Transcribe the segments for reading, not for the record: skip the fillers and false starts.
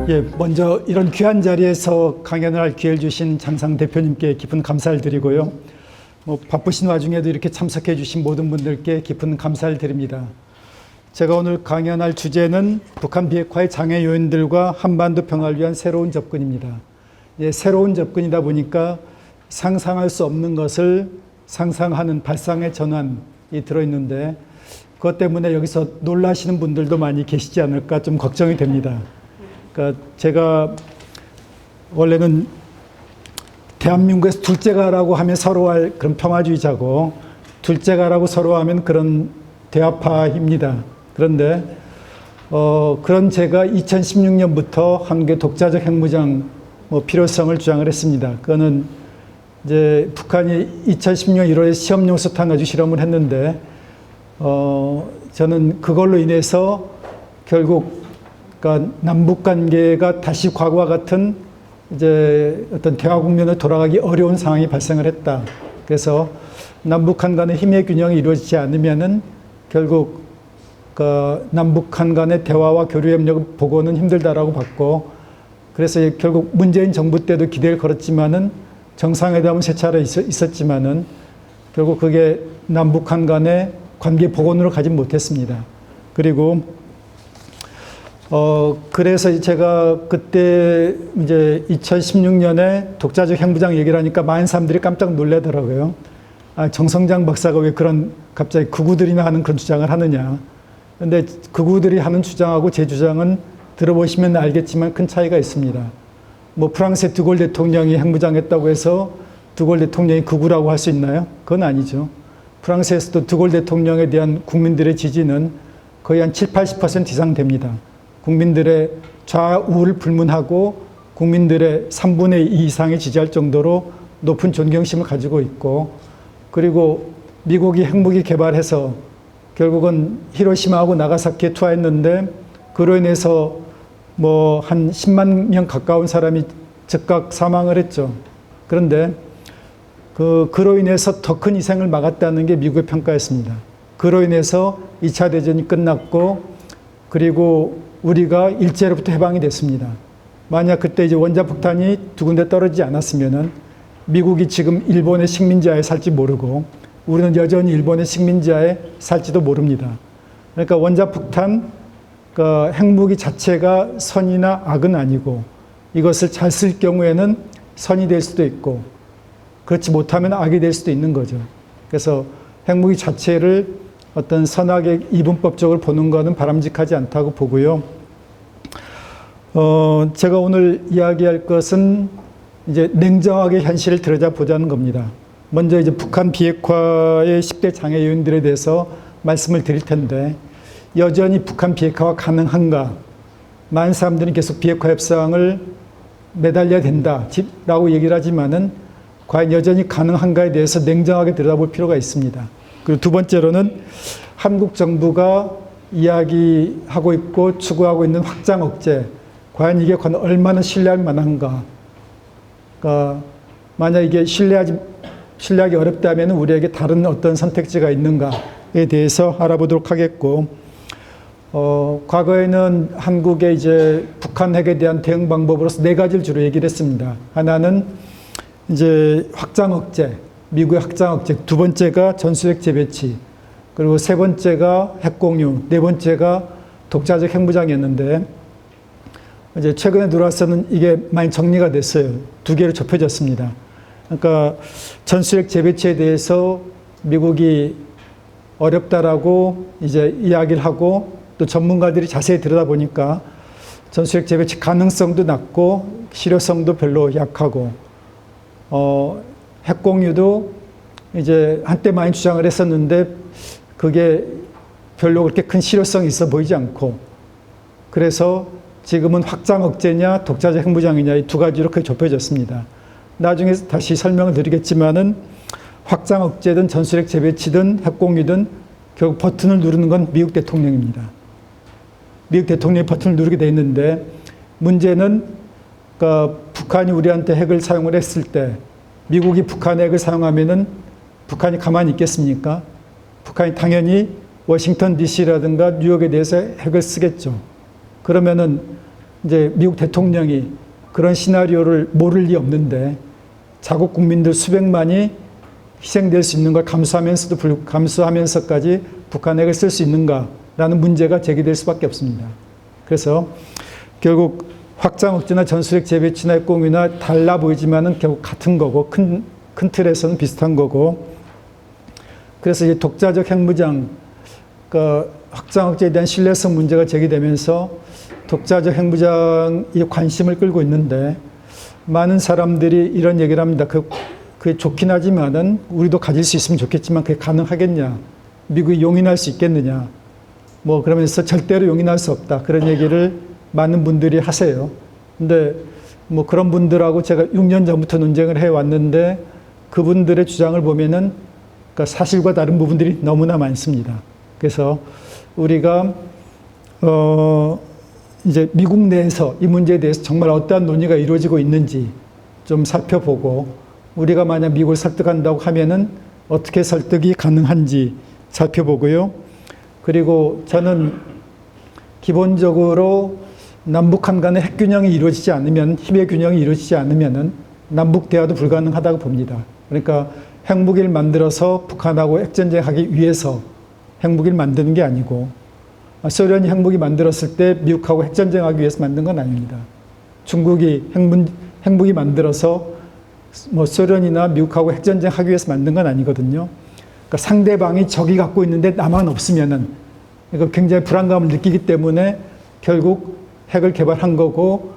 예, 먼저 이런 귀한 자리에서 강연을 할 기회를 주신 장상 대표님께 깊은 감사를 드리고요. 바쁘신 와중에도 이렇게 참석해 주신 모든 분들께 깊은 감사를 드립니다. 제가 오늘 강연할 주제는 북한 비핵화의 장애 요인들과 한반도 평화를 위한 새로운 접근입니다. 예, 새로운 접근이다 보니까 상상할 수 없는 것을 상상하는 발상의 전환이 들어있는데 그것 때문에 여기서 놀라시는 분들도 많이 계시지 않을까 좀 걱정이 됩니다. 그러니까 제가 원래는 대한민국에서 둘째가라고 하면 서로할 그런 평화주의자고 둘째가라고 서로하면 그런 대화파입니다. 그런데 그런 제가 2016년부터 한국의 독자적 핵무장 필요성을 주장을 했습니다. 그거는 이제 북한이 2016년 1월에 시험 용수탄 가지고 실험을 했는데 저는 그걸로 인해서 결국 그러니까 남북 관계가 다시 과거와 같은 이제 어떤 대화 국면으로 돌아가기 어려운 상황이 발생을 했다. 그래서 남북한 간의 힘의 균형이 이루어지지 않으면은 결국 그 남북한 간의 대화와 교류 협력을 보고는 힘들다라고 봤고, 그래서 결국 문재인 정부 때도 기대를 걸었지만은 정상회담은 세 차례 있었지만은 결국 그게 남북한 간의 관계 복원으로 가진 못했습니다. 그리고 그래서 제가 그때 이제 2016년에 독자적 핵무장 얘기를 하니까 많은 사람들이 깜짝 놀라더라고요. 아, 정성장 박사가 왜 그런 갑자기 극우들이나 하는 그런 주장을 하느냐. 근데 극우들이 하는 주장하고 제 주장은 들어보시면 알겠지만 큰 차이가 있습니다. 프랑스의 드골 대통령이 핵무장했다고 해서 드골 대통령이 극우라고 할 수 있나요? 그건 아니죠. 프랑스에서도 드골 대통령에 대한 국민들의 지지는 거의 한 70~80% 이상 됩니다. 국민들의 좌우를 불문하고 국민들의 3분의 2 이상이 지지할 정도로 높은 존경심을 가지고 있고, 그리고 미국이 핵무기 개발해서 결국은 히로시마하고 나가사키에 투하했는데 그로 인해서 한 10만 명 가까운 사람이 즉각 사망을 했죠. 그런데 그로 인해서 더 큰 희생을 막았다는 게 미국의 평가였습니다. 그로 인해서 2차 대전이 끝났고, 그리고 우리가 일제로부터 해방이 됐습니다. 만약 그때 이제 원자폭탄이 두 군데 떨어지지 않았으면은 미국이 지금 일본의 식민지하에 살지 모르고 우리는 여전히 일본의 식민지하에 살지도 모릅니다. 그러니까 원자폭탄, 그러니까 핵무기 자체가 선이나 악은 아니고 이것을 잘 쓸 경우에는 선이 될 수도 있고 그렇지 못하면 악이 될 수도 있는 거죠. 그래서 핵무기 자체를 어떤 선악의 이분법적으로 보는 것은 바람직하지 않다고 보고요. 제가 오늘 이야기할 것은 이제 냉정하게 현실을 들여다보자는 겁니다. 먼저 이제 북한 비핵화의 10대 장애 요인들에 대해서 말씀을 드릴 텐데, 여전히 북한 비핵화가 가능한가? 많은 사람들이 계속 비핵화 협상을 매달려야 된다라고 얘기를 하지만은 과연 여전히 가능한가에 대해서 냉정하게 들여다볼 필요가 있습니다. 그리고 두 번째로는 한국 정부가 이야기하고 있고 추구하고 있는 확장 억제, 과연 이게 얼마나 신뢰할 만한가. 그러니까 만약 이게 신뢰하기 어렵다면 우리에게 다른 어떤 선택지가 있는가에 대해서 알아보도록 하겠고, 과거에는 한국의 이제 북한 핵에 대한 대응 방법으로서 네 가지를 주로 얘기를 했습니다. 하나는 이제 확장 억제, 미국의 확장 억제, 두 번째가 전술핵 재배치, 그리고 세 번째가 핵공유, 네 번째가 독자적 핵무장이었는데, 이제 최근에 들어와서는 이게 많이 정리가 됐어요. 두 개로 좁혀졌습니다. 그러니까 전술핵 재배치에 대해서 미국이 어렵다라고 이제 이야기를 하고 또 전문가들이 자세히 들여다보니까 전술핵 재배치 가능성도 낮고 실효성도 별로 약하고, 핵공유도 이제 한때 많이 주장을 했었는데 그게 별로 그렇게 큰 실효성이 있어 보이지 않고, 그래서 지금은 확장 억제냐 독자적 핵무장이냐 이 두 가지로 크게 좁혀졌습니다. 나중에 다시 설명을 드리겠지만은 확장 억제든 전술핵 재배치든 핵공유든 결국 버튼을 누르는 건 미국 대통령입니다. 미국 대통령이 버튼을 누르게 돼 있는데, 문제는 그러니까 북한이 우리한테 핵을 사용을 했을 때 미국이 북한 핵을 사용하면은 북한이 가만히 있겠습니까? 북한이 당연히 워싱턴 DC라든가 뉴욕에 대해서 핵을 쓰겠죠. 그러면은 이제 미국 대통령이 그런 시나리오를 모를 리 없는데 자국 국민들 수백만이 희생될 수 있는 걸 감수하면서까지 북한 핵을 쓸 수 있는가라는 문제가 제기될 수밖에 없습니다. 그래서 결국 확장 억제나 전술핵 재배치나 핵공유나 달라 보이지만은 결국 같은 거고 큰 틀에서는 비슷한 거고, 그래서 이 독자적 핵무장, 그러니까 확장 억제에 대한 신뢰성 문제가 제기되면서 독자적 핵무장이 관심을 끌고 있는데, 많은 사람들이 이런 얘기를 합니다. 그게 좋긴 하지만은 우리도 가질 수 있으면 좋겠지만 그게 가능하겠냐? 미국이 용인할 수 있겠느냐? 뭐 그러면서 절대로 용인할 수 없다. 그런 얘기를 많은 분들이 하세요. 근데 뭐 그런 분들하고 제가 6년 전부터 논쟁을 해왔는데 그분들의 주장을 보면은 그러니까 사실과 다른 부분들이 너무나 많습니다. 그래서 우리가 이제 미국 내에서 이 문제에 대해서 정말 어떠한 논의가 이루어지고 있는지 좀 살펴보고, 우리가 만약 미국을 설득한다고 하면은 어떻게 설득이 가능한지 살펴보고요. 그리고 저는 기본적으로 남북한 간의 핵균형이 이루어지지 않으면, 힘의 균형이 이루어지지 않으면은 남북 대화도 불가능하다고 봅니다. 그러니까 핵무기를 만들어서 북한하고 핵전쟁하기 위해서 핵무기를 만드는 게 아니고, 소련이 핵무기 만들었을 때 미국하고 핵전쟁하기 위해서 만든 건 아닙니다. 중국이 핵무기 만들어서 뭐 소련이나 미국하고 핵전쟁하기 위해서 만든 건 아니거든요. 그러니까 상대방이 적이 갖고 있는데 나만 없으면은 이거 굉장히 불안감을 느끼기 때문에 결국 핵을 개발한 거고,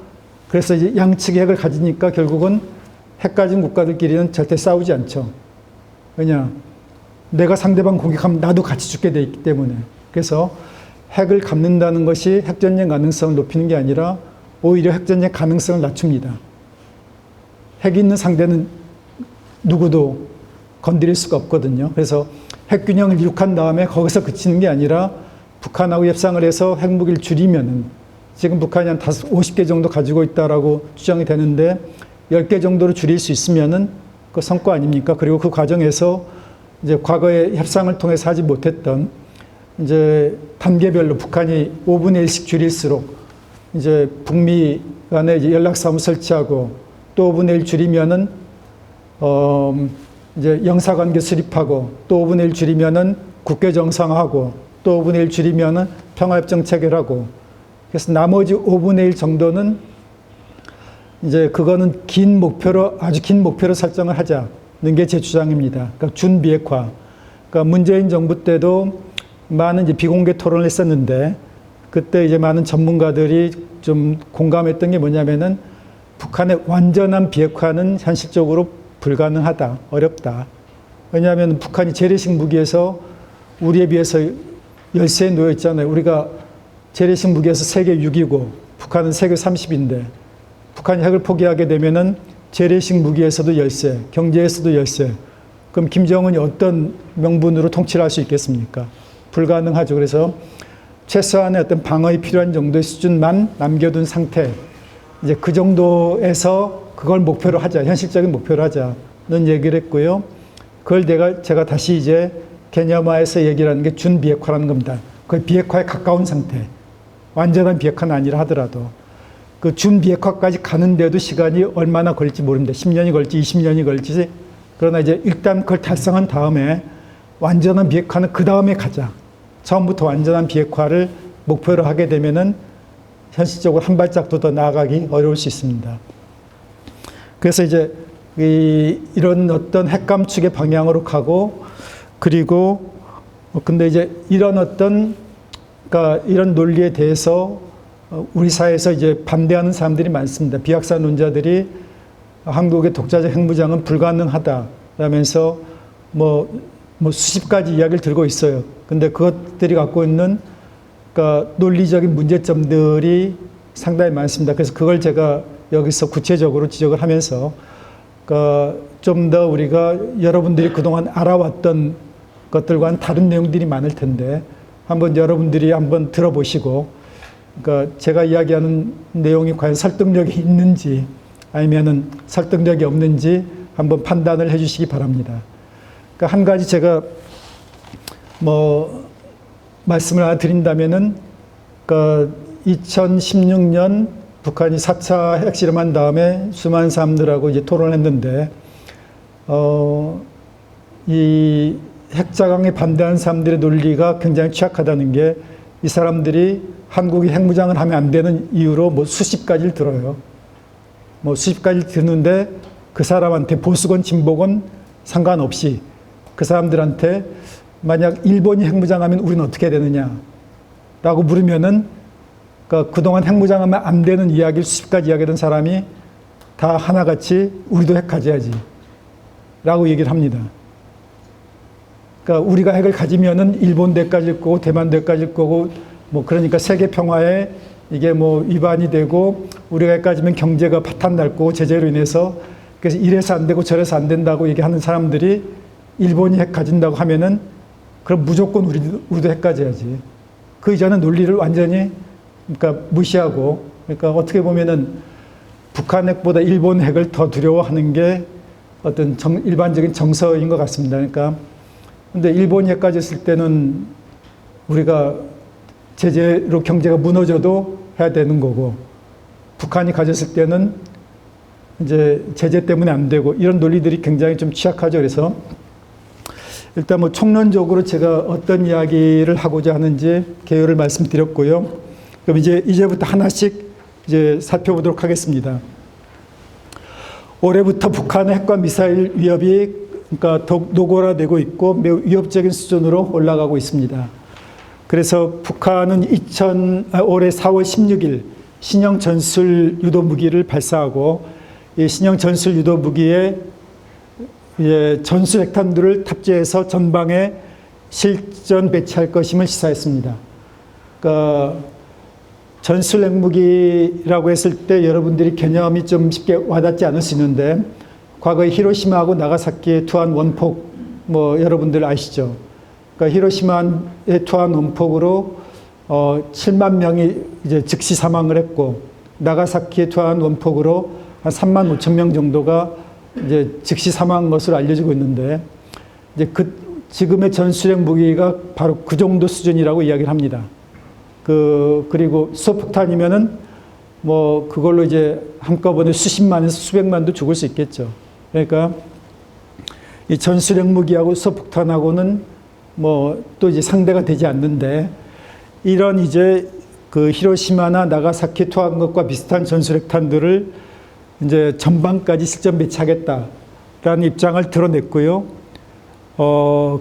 그래서 이제 양측이 핵을 가지니까 결국은 핵 가진 국가들끼리는 절대 싸우지 않죠. 왜냐? 내가 상대방 공격하면 나도 같이 죽게 돼 있기 때문에. 그래서 핵을 갚는다는 것이 핵전쟁 가능성을 높이는 게 아니라 오히려 핵전쟁 가능성을 낮춥니다. 핵이 있는 상대는 누구도 건드릴 수가 없거든요. 그래서 핵균형을 이룩한 다음에 거기서 그치는 게 아니라 북한하고 협상을 해서 핵무기를 줄이면은, 지금 북한이 한 50개 정도 가지고 있다라고 추정이 되는데 10개 정도로 줄일 수 있으면은 그 성과 아닙니까? 그리고 그 과정에서 이제 과거에 협상을 통해서 하지 못했던 이제 단계별로 북한이 5분의 1씩 줄일수록 이제 북미 간에 이제 연락사무 설치하고, 또 5분의 1 줄이면은 이제 영사관계 수립하고, 또 5분의 1 줄이면은 국교 정상화하고, 또 5분의 1 줄이면은 평화협정 체결하고, 그래서 나머지 5분의 1 정도는 이제 그거는 긴 목표로, 아주 긴 목표로 설정을 하자는 게 제 주장입니다. 그러니까 준비핵화. 그러니까 문재인 정부 때도 많은 이제 비공개 토론을 했었는데, 그때 이제 많은 전문가들이 좀 공감했던 게 뭐냐면은 북한의 완전한 비핵화는 현실적으로 불가능하다, 어렵다. 왜냐하면 북한이 재래식 무기에서 우리에 비해서 열세에 놓여 있잖아요. 우리가 재래식 무기에서 세계 6위고 북한은 세계 30인데 북한이 핵을 포기하게 되면은 재래식 무기에서도 열세, 경제에서도 열세. 그럼 김정은이 어떤 명분으로 통치를 할 수 있겠습니까? 불가능하죠. 그래서 최소한의 어떤 방어에 필요한 정도의 수준만 남겨둔 상태. 이제 그 정도에서 그걸 목표로 하자, 현실적인 목표로 하자는 얘기를 했고요. 그걸 제가 다시 이제 개념화해서 얘기를 하는 게 준비핵화라는 겁니다. 거의 비핵화에 가까운 상태. 완전한 비핵화는 아니라 하더라도. 그 준비핵화까지 가는데도 시간이 얼마나 걸릴지 모릅니다. 10년이 걸릴지 20년이 걸릴지. 그러나 이제 일단 그걸 달성한 다음에 완전한 비핵화는 그 다음에 가자. 처음부터 완전한 비핵화를 목표로 하게 되면은 현실적으로 한 발짝도 더 나아가기 어려울 수 있습니다. 그래서 이제 이런 어떤 핵 감축의 방향으로 가고, 그리고 근데 이제 이런 어떤, 그러니까 이런 논리에 대해서 우리 사회에서 이제 반대하는 사람들이 많습니다. 비확산론자들이 한국의 독자적 핵무장은 불가능하다라면서 뭐 수십 가지 이야기를 들고 있어요. 근데 그것들이 갖고 있는 그러니까 논리적인 문제점들이 상당히 많습니다. 그래서 그걸 제가 여기서 구체적으로 지적을 하면서 그러니까 좀 더 우리가 여러분들이 그동안 알아왔던 것들과는 다른 내용들이 많을 텐데 한번 여러분들이 한번 들어보시고, 그러니까 제가 이야기하는 내용이 과연 설득력이 있는지 아니면은 설득력이 없는지 한번 판단을 해주시기 바랍니다. 그러니까 한 가지 제가 말씀을 하나 드린다면은, 그러니까 2016년 북한이 4차 핵실험한 다음에 수많은 사람들하고 이제 토론했는데, 이 핵자강에 반대하는 사람들의 논리가 굉장히 취약하다는 게, 이 사람들이 한국이 핵무장을 하면 안 되는 이유로 뭐 수십 가지를 들어요. 뭐 수십 가지를 듣는데 그 사람한테 보수건 진보건 상관없이 그 사람들한테 만약 일본이 핵무장하면 우리는 어떻게 되느냐 라고 물으면은, 그러니까 그동안 핵무장하면 안 되는 이야기를 수십 가지 이야기하던 사람이 다 하나같이 우리도 핵 가져야지 라고 얘기를 합니다. 그러니까 우리가 핵을 가지면은 일본도 핵 가질 거고 대만도 핵 가질 거고, 뭐 그러니까 세계 평화에 이게 뭐 위반이 되고, 우리가 핵 가지면 경제가 파탄 날 거고 제재로 인해서, 그래서 이래서 안 되고 저래서 안 된다고 얘기하는 사람들이 일본이 핵 가진다고 하면은 그럼 무조건 우리도 핵 가져야지. 그 이전의 논리를 완전히 그러니까 무시하고, 그러니까 어떻게 보면은 북한 핵보다 일본 핵을 더 두려워하는 게 어떤 일반적인 정서인 것 같습니다. 그러니까 근데 일본이 핵 가졌을 때는 우리가 제재로 경제가 무너져도 해야 되는 거고, 북한이 가졌을 때는 이제 제재 때문에 안 되고, 이런 논리들이 굉장히 좀 취약하죠. 그래서 일단 뭐 총론적으로 제가 어떤 이야기를 하고자 하는지 개요를 말씀드렸고요. 그럼 이제부터 하나씩 이제 살펴보도록 하겠습니다. 올해부터 북한의 핵과 미사일 위협이 그러니까 더욱 노골화되고 있고 매우 위협적인 수준으로 올라가고 있습니다. 그래서 북한은 올해 4월 16일 신형 전술 유도 무기를 발사하고, 이 신형 전술 유도 무기에 전술 핵탄두를 탑재해서 전방에 실전 배치할 것임을 시사했습니다. 그러니까 전술 핵무기라고 했을 때 여러분들이 개념이 좀 쉽게 와닿지 않을 수 있는데, 과거에 히로시마하고 나가사키에 투한 원폭 뭐 여러분들 아시죠? 그러니까 히로시마에 투한 원폭으로 7만 명이 이제 즉시 사망을 했고, 나가사키에 투한 원폭으로 한 3만 5천 명 정도가 이제 즉시 사망한 것으로 알려지고 있는데, 이제 지금의 전술핵 무기가 바로 그 정도 수준이라고 이야기를 합니다. 그리고 수소폭탄이면은 뭐 그걸로 이제 한꺼번에 수십만에서 수백만도 죽을 수 있겠죠. 그러니까 이 전술핵 무기하고 수소폭탄하고는 뭐 또 이제 상대가 되지 않는데, 이런 이제 그 히로시마나 나가사키 투한 것과 비슷한 전술핵탄들을 이제 전방까지 실전 배치하겠다라는 입장을 드러냈고요.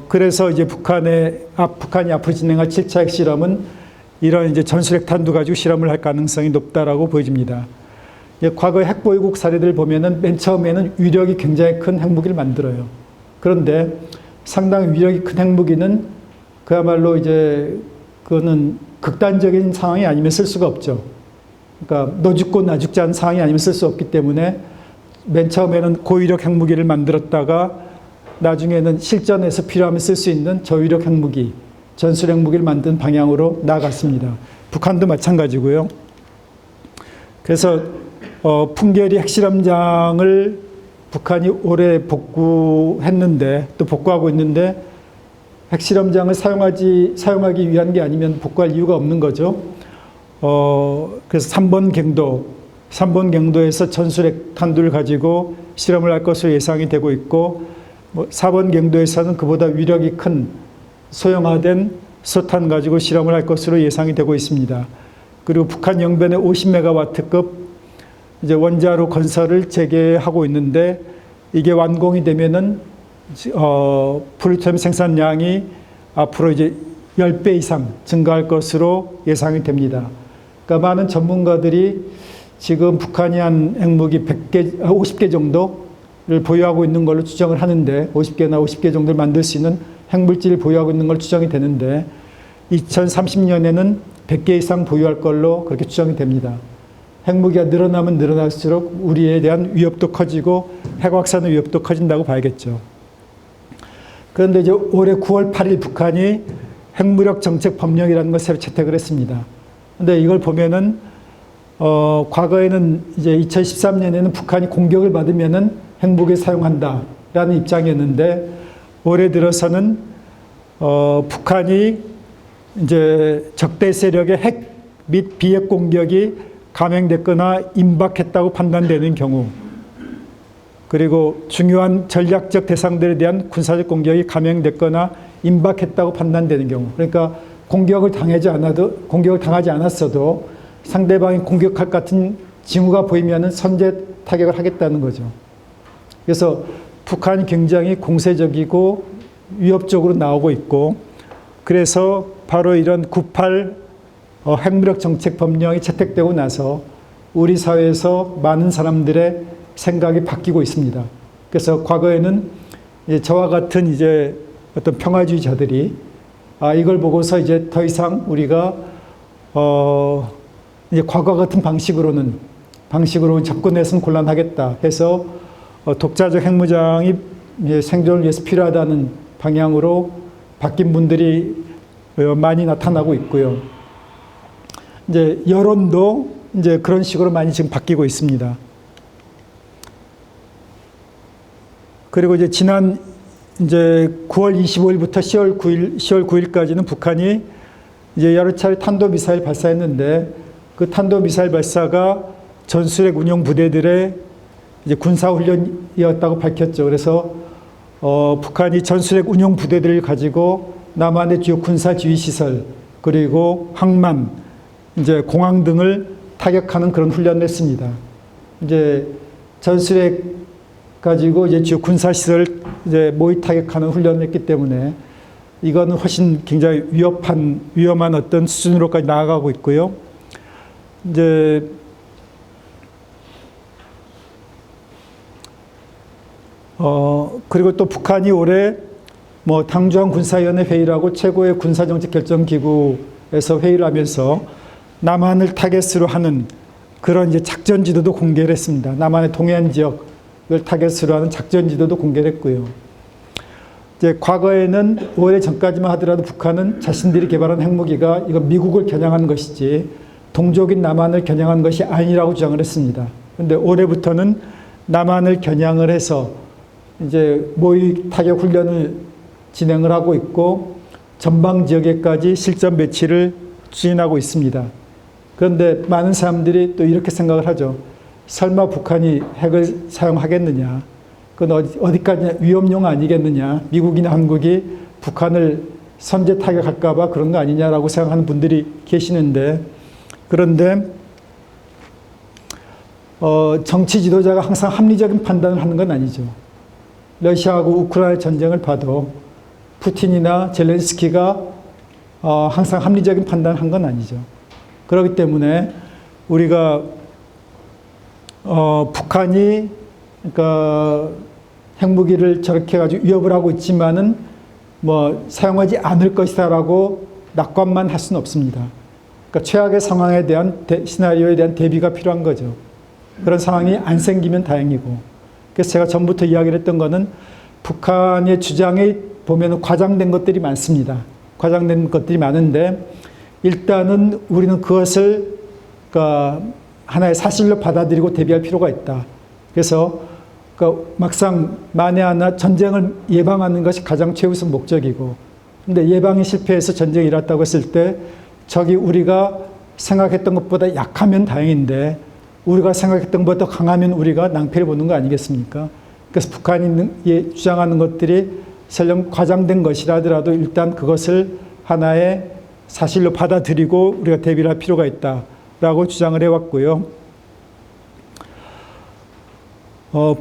그래서 이제 북한이 앞으로 진행할 7차 핵실험은 이런 이제 전술핵탄두 가지고 실험을 할 가능성이 높다라고 보여집니다. 과거의 핵보유국 사례들 보면은 맨 처음에는 위력이 굉장히 큰 핵무기를 만들어요. 그런데 상당히 위력이 큰 핵무기는 그야말로 이제 그거는 극단적인 상황이 아니면 쓸 수가 없죠. 그러니까 너 죽고 나 죽지 않은 상황이 아니면 쓸 수 없기 때문에 맨 처음에는 고위력 핵무기를 만들었다가 나중에는 실전에서 필요하면 쓸 수 있는 저위력 핵무기, 전술 핵무기를 만든 방향으로 나아갔습니다. 북한도 마찬가지고요. 그래서 풍계리 핵실험장을 북한이 올해 복구했는데, 또 복구하고 있는데, 핵실험장을 사용하기 위한 게 아니면 복구할 이유가 없는 거죠. 그래서 3번 경도에서 전술핵 탄두를 가지고 실험을 할 것으로 예상이 되고 있고, 4번 경도에서는 그보다 위력이 큰 소형화된 수소탄 가지고 실험을 할 것으로 예상이 되고 있습니다. 그리고 북한 영변에 50메가와트급 이제 원자로 건설을 재개하고 있는데, 이게 완공이 되면은 플루토늄 생산량이 앞으로 이제 10배 이상 증가할 것으로 예상이 됩니다. 그러니까 많은 전문가들이 지금 북한이 한 핵무기 50개 정도를 보유하고 있는 걸로 추정을 하는데, 50개 정도를 만들 수 있는 핵물질을 보유하고 있는 걸 추정이 되는데, 2030년에는 100개 이상 보유할 걸로 그렇게 추정이 됩니다. 핵무기가 늘어나면 늘어날수록 우리에 대한 위협도 커지고 핵 확산의 위협도 커진다고 봐야겠죠. 그런데 이제 올해 9월 8일 북한이 핵무력 정책 법령이라는 걸 새로 채택을 했습니다. 근데 이걸 보면은 과거에는 이제 2013년에는 북한이 공격을 받으면은 핵무기를 사용한다라는 입장이었는데, 올해 들어서는 북한이 이제 적대 세력의 핵 및 비핵 공격이 감행됐거나 임박했다고 판단되는 경우, 그리고 중요한 전략적 대상들에 대한 군사적 공격이 감행됐거나 임박했다고 판단되는 경우, 그러니까 공격을 당하지 않았어도 상대방이 공격할 것 같은 징후가 보이면 선제 타격을 하겠다는 거죠. 그래서 북한이 굉장히 공세적이고 위협적으로 나오고 있고, 그래서 바로 이런 9.8 핵무력 정책 법령이 채택되고 나서 우리 사회에서 많은 사람들의 생각이 바뀌고 있습니다. 그래서 과거에는 저와 같은 이제 어떤 평화주의자들이 이걸 보고서 이제 더 이상 우리가 이제 과거 같은 방식으로 접근해서는 곤란하겠다 해서 독자적 핵무장이 생존을 위해서 필요하다는 방향으로 바뀐 분들이 많이 나타나고 있고요. 이제 여론도 이제 그런 식으로 많이 지금 바뀌고 있습니다. 그리고 이제 지난 이제 9월 25일부터 10월 9일까지는 북한이 이제 여러 차례 탄도미사일 발사했는데, 그 탄도미사일 발사가 전술핵 운용 부대들의 이제 군사훈련이었다고 밝혔죠. 그래서 북한이 전술핵 운용 부대들을 가지고 남한의 주요 군사 지휘 시설, 그리고 항만, 이제 공항 등을 타격하는 그런 훈련을 했습니다. 이제 전술핵 가지고 이제 주요 군사 시설 이제 모의 타격하는 훈련을 했기 때문에 이거는 훨씬 굉장히 위험한 어떤 수준으로까지 나아가고 있고요. 이제 그리고 또 북한이 올해 뭐 당주한 군사위원회 회의라고 최고의 군사정책 결정기구에서 회의를 하면서 남한을 타겟으로 하는 그런 이제 작전 지도도 공개를 했습니다. 남한의 동해안 지역을 타겟으로 하는 작전 지도도 공개를 했고요. 이제 과거에는 오래 전까지만 하더라도 북한은 자신들이 개발한 핵무기가 이거 미국을 겨냥한 것이지 동족인 남한을 겨냥한 것이 아니라고 주장을 했습니다. 그런데 올해부터는 남한을 겨냥을 해서 이제 모의 타격 훈련을 진행을 하고 있고 전방 지역에까지 실전 배치를 추진하고 있습니다. 그런데 많은 사람들이 또 이렇게 생각을 하죠. 설마 북한이 핵을 사용하겠느냐? 그건 어디까지 위험용 아니겠느냐? 미국이나 한국이 북한을 선제 타격할까 봐 그런 거 아니냐라고 생각하는 분들이 계시는데, 그런데 정치 지도자가 항상 합리적인 판단을 하는 건 아니죠. 러시아하고 우크라이나 전쟁을 봐도 푸틴이나 젤렌스키가 항상 합리적인 판단을 한 건 아니죠. 그렇기 때문에 우리가 북한이 그러니까 핵무기를 저렇게 가지고 위협을 하고 있지만은 뭐 사용하지 않을 것이다라고 낙관만 할 수는 없습니다. 그러니까 최악의 상황에 대한 시나리오에 대한 대비가 필요한 거죠. 그런 상황이 안 생기면 다행이고. 그래서 제가 전부터 이야기를 했던 거는 북한의 주장에 보면 과장된 것들이 많습니다. 과장된 것들이 많은데 일단은 우리는 그것을 그러니까 하나의 사실로 받아들이고 대비할 필요가 있다. 그래서 그러니까 막상 만에 하나 전쟁을 예방하는 것이 가장 최우선 목적이고, 근데 예방이 실패해서 전쟁이 일어났다고 했을 때 적이 우리가 생각했던 것보다 약하면 다행인데 우리가 생각했던 것보다 강하면 우리가 낭패를 보는 거 아니겠습니까? 그래서 북한이 주장하는 것들이 설령 과장된 것이라 하더라도 일단 그것을 하나의 사실로 받아들이고 우리가 대비를 할 필요가 있다라고 주장을 해왔고요.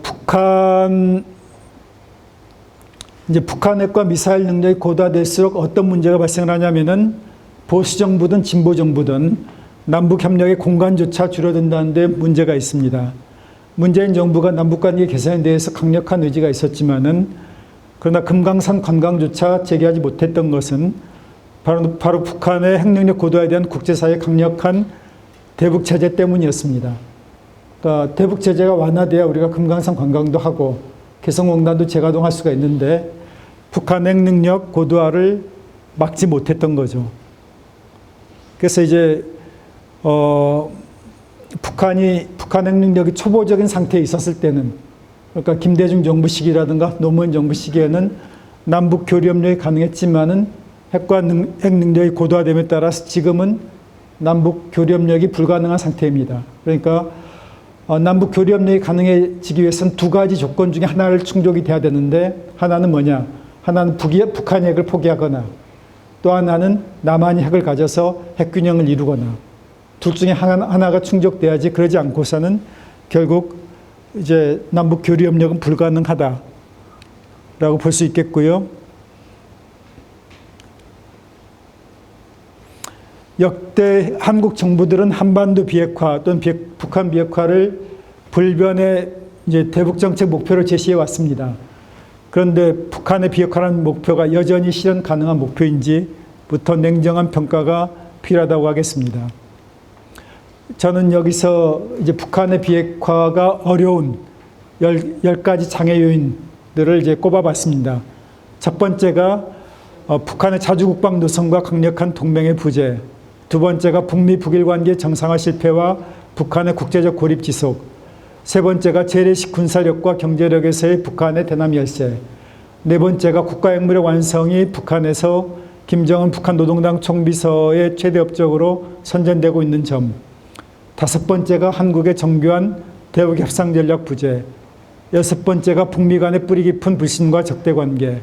북한 핵과 미사일 능력이 고도화될수록 어떤 문제가 발생을 하냐면은 보수 정부든 진보 정부든 남북 협력의 공간조차 줄어든다는 데 문제가 있습니다. 문재인 정부가 남북 관계 개선에 대해서 강력한 의지가 있었지만은 그러나 금강산 관광조차 재개하지 못했던 것은 바로 북한의 핵능력 고도화에 대한 국제사회의 강력한 대북 제재 때문이었습니다. 그러니까 대북 제재가 완화돼야 우리가 금강산 관광도 하고 개성공단도 재가동할 수가 있는데 북한 핵능력 고도화를 막지 못했던 거죠. 그래서 이제 북한 핵능력이 초보적인 상태에 있었을 때는, 그러니까 김대중 정부 시기라든가 노무현 정부 시기에는 남북 교류 협력이 가능했지만은 핵 능력이 고도화됨에 따라서 지금은 남북 교류협력이 불가능한 상태입니다. 그러니까 남북 교류협력이 가능해지기 위해서는 두 가지 조건 중에 하나를 충족이 돼야 되는데 하나는 뭐냐? 하나는 북한이 핵을 포기하거나 또 하나는 남한이 핵을 가져서 핵균형을 이루거나 둘 중에 하나가 충족돼야지 그러지 않고서는 결국 이제 남북 교류협력은 불가능하다라고 볼 수 있겠고요. 역대 한국 정부들은 한반도 비핵화 또는 북한 비핵화를 불변의 이제 대북 정책 목표로 제시해 왔습니다. 그런데 북한의 비핵화라는 목표가 여전히 실현 가능한 목표인지부터 냉정한 평가가 필요하다고 하겠습니다. 저는 여기서 이제 북한의 비핵화가 어려운 10가지 장애 요인들을 이제 꼽아봤습니다. 첫 번째가 북한의 자주국방 노선과 강력한 동맹의 부재. 두 번째가 북미 북일 관계 정상화 실패와 북한의 국제적 고립 지속. 세 번째가 재래식 군사력과 경제력에서의 북한의 대남 열세. 네 번째가 국가핵무력 완성이 북한에서 김정은 북한 노동당 총비서의 최대 업적으로 선전되고 있는 점. 다섯 번째가 한국의 정교한 대북 협상 전략 부재. 여섯 번째가 북미 간의 뿌리 깊은 불신과 적대 관계.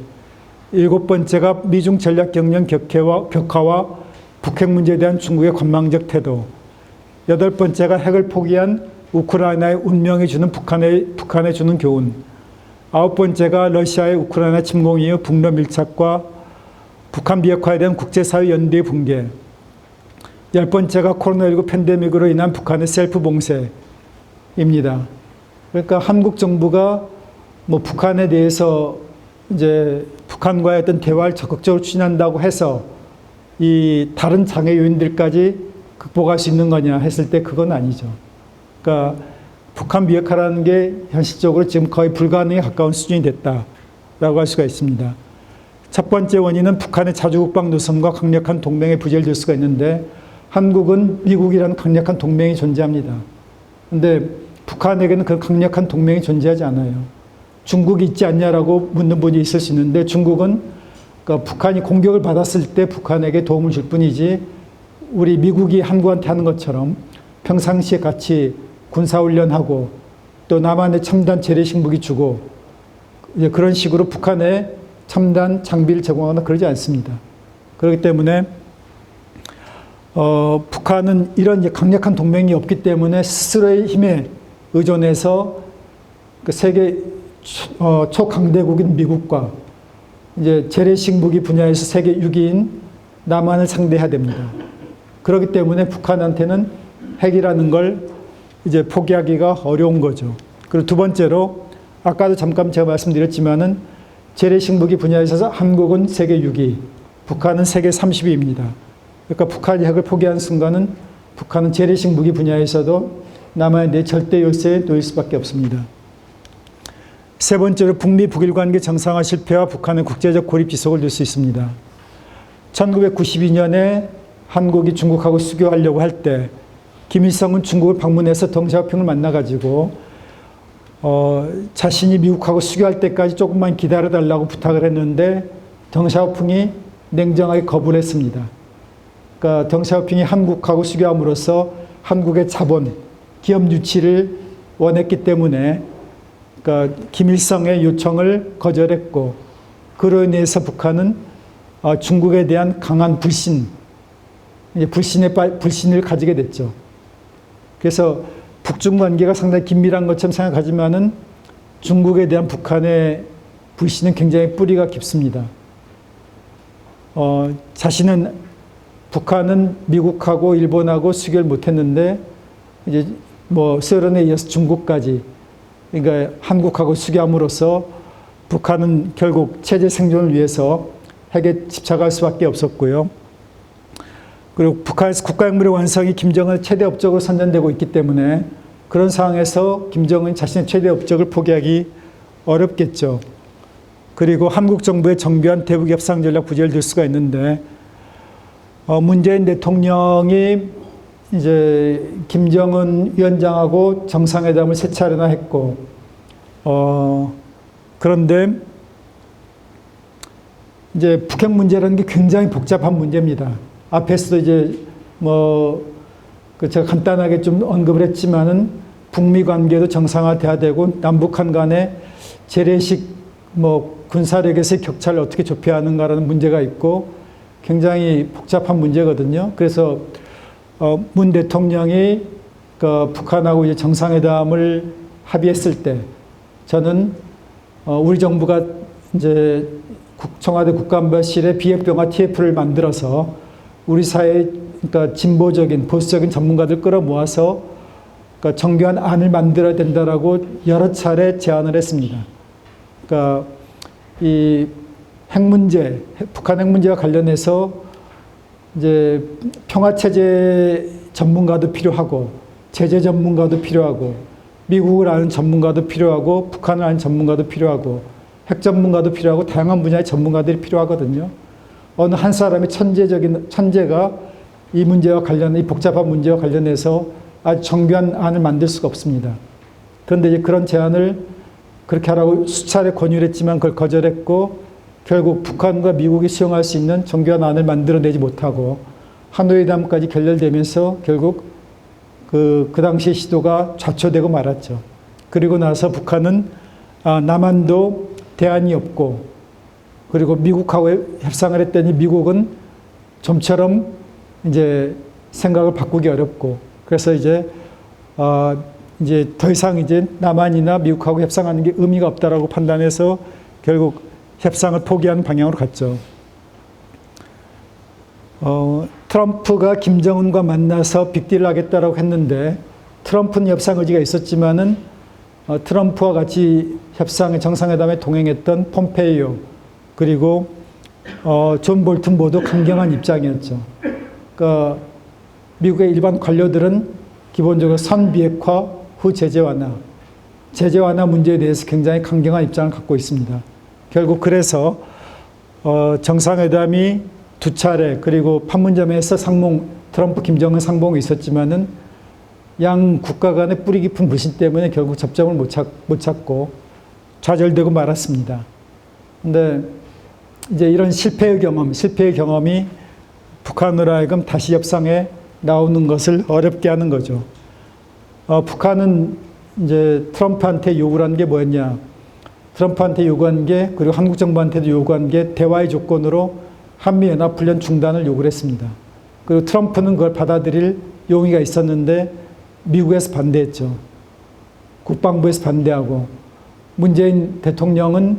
일곱 번째가 미중 전략 경영 격화와 북핵 문제에 대한 중국의 관망적 태도. 여덟 번째가 핵을 포기한 우크라이나의 운명이 주는 북한에 주는 교훈. 아홉 번째가 러시아의 우크라이나 침공 이후 북러 밀착과 북한 비핵화에 대한 국제사회 연대의 붕괴. 열 번째가 코로나19 팬데믹으로 인한 북한의 셀프 봉쇄입니다. 그러니까 한국 정부가 뭐 북한에 대해서 이제 북한과의 어떤 대화를 적극적으로 추진한다고 해서 이 다른 장애 요인들까지 극복할 수 있는 거냐 했을 때 그건 아니죠. 그러니까 북한 비핵화라는 게 현실적으로 지금 거의 불가능에 가까운 수준이 됐다라고 할 수가 있습니다. 첫 번째 원인은 북한의 자주국방 노선과 강력한 동맹의 부재를 들 수가 있는데 한국은 미국이라는 강력한 동맹이 존재합니다. 그런데 북한에게는 그런 강력한 동맹이 존재하지 않아요. 중국이 있지 않냐라고 묻는 분이 있을 수 있는데 중국은 그러니까 북한이 공격을 받았을 때 북한에게 도움을 줄 뿐이지 우리 미국이 한국한테 하는 것처럼 평상시에 같이 군사훈련하고 또 남한에 첨단 재래식 무기 주고 이제 그런 식으로 북한에 첨단 장비를 제공하거나 그러지 않습니다. 그렇기 때문에 북한은 이런 강력한 동맹이 없기 때문에 스스로의 힘에 의존해서 그 세계 초강대국인 미국과 이제 재래식 무기 분야에서 세계 6위인 남한을 상대해야 됩니다. 그렇기 때문에 북한한테는 핵이라는 걸 이제 포기하기가 어려운 거죠. 그리고 두 번째로 아까도 잠깐 제가 말씀드렸지만은 재래식 무기 분야에 있어서 한국은 세계 6위, 북한은 세계 30위입니다. 그러니까 북한이 핵을 포기한 순간은 북한은 재래식 무기 분야에서도 남한에 대해 절대 열세에 놓일 수밖에 없습니다. 세 번째로 북미 북일 관계 정상화 실패와 북한의 국제적 고립 지속을 들 수 있습니다. 1992년에 한국이 중국하고 수교하려고 할 때 김일성은 중국을 방문해서 덩샤오핑을 만나가지고 자신이 미국하고 수교할 때까지 조금만 기다려달라고 부탁을 했는데 덩샤오핑이 냉정하게 거부를 했습니다. 그러니까 덩샤오핑이 한국하고 수교함으로써 한국의 자본, 기업 유치를 원했기 때문에 그러니까 김일성의 요청을 거절했고 그로 인해서 북한은 중국에 대한 강한 불신을 가지게 됐죠. 그래서 북중 관계가 상당히 긴밀한 것처럼 생각하지만은 중국에 대한 북한의 불신은 굉장히 뿌리가 깊습니다. 북한은 미국하고 일본하고 수교를 못했는데 이제 뭐 소련에 이어서 중국까지 그러니까 한국하고 수교함으로써 북한은 결국 체제 생존을 위해서 핵에 집착할 수밖에 없었고요. 그리고 북한에서 국가핵무력 완성이 김정은의 최대 업적으로 선전되고 있기 때문에 그런 상황에서 김정은이 자신의 최대 업적을 포기하기 어렵겠죠. 그리고 한국 정부의 정교한 대북 협상 전략 부재를 들 수가 있는데 문재인 대통령이 이제 김정은 위원장하고 정상회담을 세 차례나 했고 그런데 이제 북핵 문제라는 게 굉장히 복잡한 문제입니다. 앞에서도 이제 제가 간단하게 좀 언급을 했지만은 북미 관계도 정상화돼야 되고 남북한 간의 재래식 군사력에서의 격차를 어떻게 좁혀야 하는가라는 문제가 있고 굉장히 복잡한 문제거든요. 그래서 문 대통령이 북한하고 이제 정상회담을 합의했을 때 저는 우리 정부가 이제 청와대 국가안보실에 비핵병화 TF를 만들어서 우리 사회의 그러니까 진보적인 보수적인 전문가들 끌어모아서 그러니까 정교한 안을 만들어야 된다라고 여러 차례 제안을 했습니다. 그러니까 이 핵 문제, 북한 핵 문제와 관련해서 이제 평화 체제 전문가도 필요하고 제재 전문가도 필요하고 미국을 아는 전문가도 필요하고 북한을 아는 전문가도 필요하고 핵 전문가도 필요하고 다양한 분야의 전문가들이 필요하거든요. 어느 한 사람의 천재가 이 문제와 관련, 이 복잡한 문제와 관련해서 아주 정교한 안을 만들 수가 없습니다. 그런데 이제 그런 제안을 그렇게 하라고 수차례 권유를 했지만 그걸 거절했고 결국 북한과 미국이 수용할 수 있는 정교한 안을 만들어내지 못하고 하노이담까지 결렬되면서 결국 그 당시 시도가 좌초되고 말았죠. 그리고 나서 북한은 남한도 대안이 없고 그리고 미국하고 협상을 했더니 미국은 좀처럼 이제 생각을 바꾸기 어렵고 그래서 이제 더 이상 이제 남한이나 미국하고 협상하는 게 의미가 없다라고 판단해서 결국 협상을 포기하는 방향으로 갔죠. 트럼프가 김정은과 만나서 빅딜을 하겠다라고 했는데 트럼프는 협상 의지가 있었지만은 트럼프와 같이 협상의 정상회담에 동행했던 폼페이오 그리고 존 볼튼 모두 강경한 입장이었죠. 그러니까 미국의 일반 관료들은 기본적으로 선비핵화 후 제재 완화 문제에 대해서 굉장히 강경한 입장을 갖고 있습니다. 결국 그래서 정상회담이 두 차례 그리고 판문점에서 트럼프 김정은 상봉이 있었지만은 양 국가 간의 뿌리 깊은 불신 때문에 결국 접점을 못 찾고 좌절되고 말았습니다. 근데 이제 이런 실패의 경험이 북한으로 하여금 다시 협상에 나오는 것을 어렵게 하는 거죠. 북한은 이제 트럼프한테 요구를 한 게 뭐였냐? 트럼프한테 요구한 게 그리고 한국 정부한테도 요구한 게 대화의 조건으로 한미연합훈련 중단을 요구를 했습니다. 그리고 트럼프는 그걸 받아들일 용의가 있었는데 미국에서 반대했죠. 국방부에서 반대하고 문재인 대통령은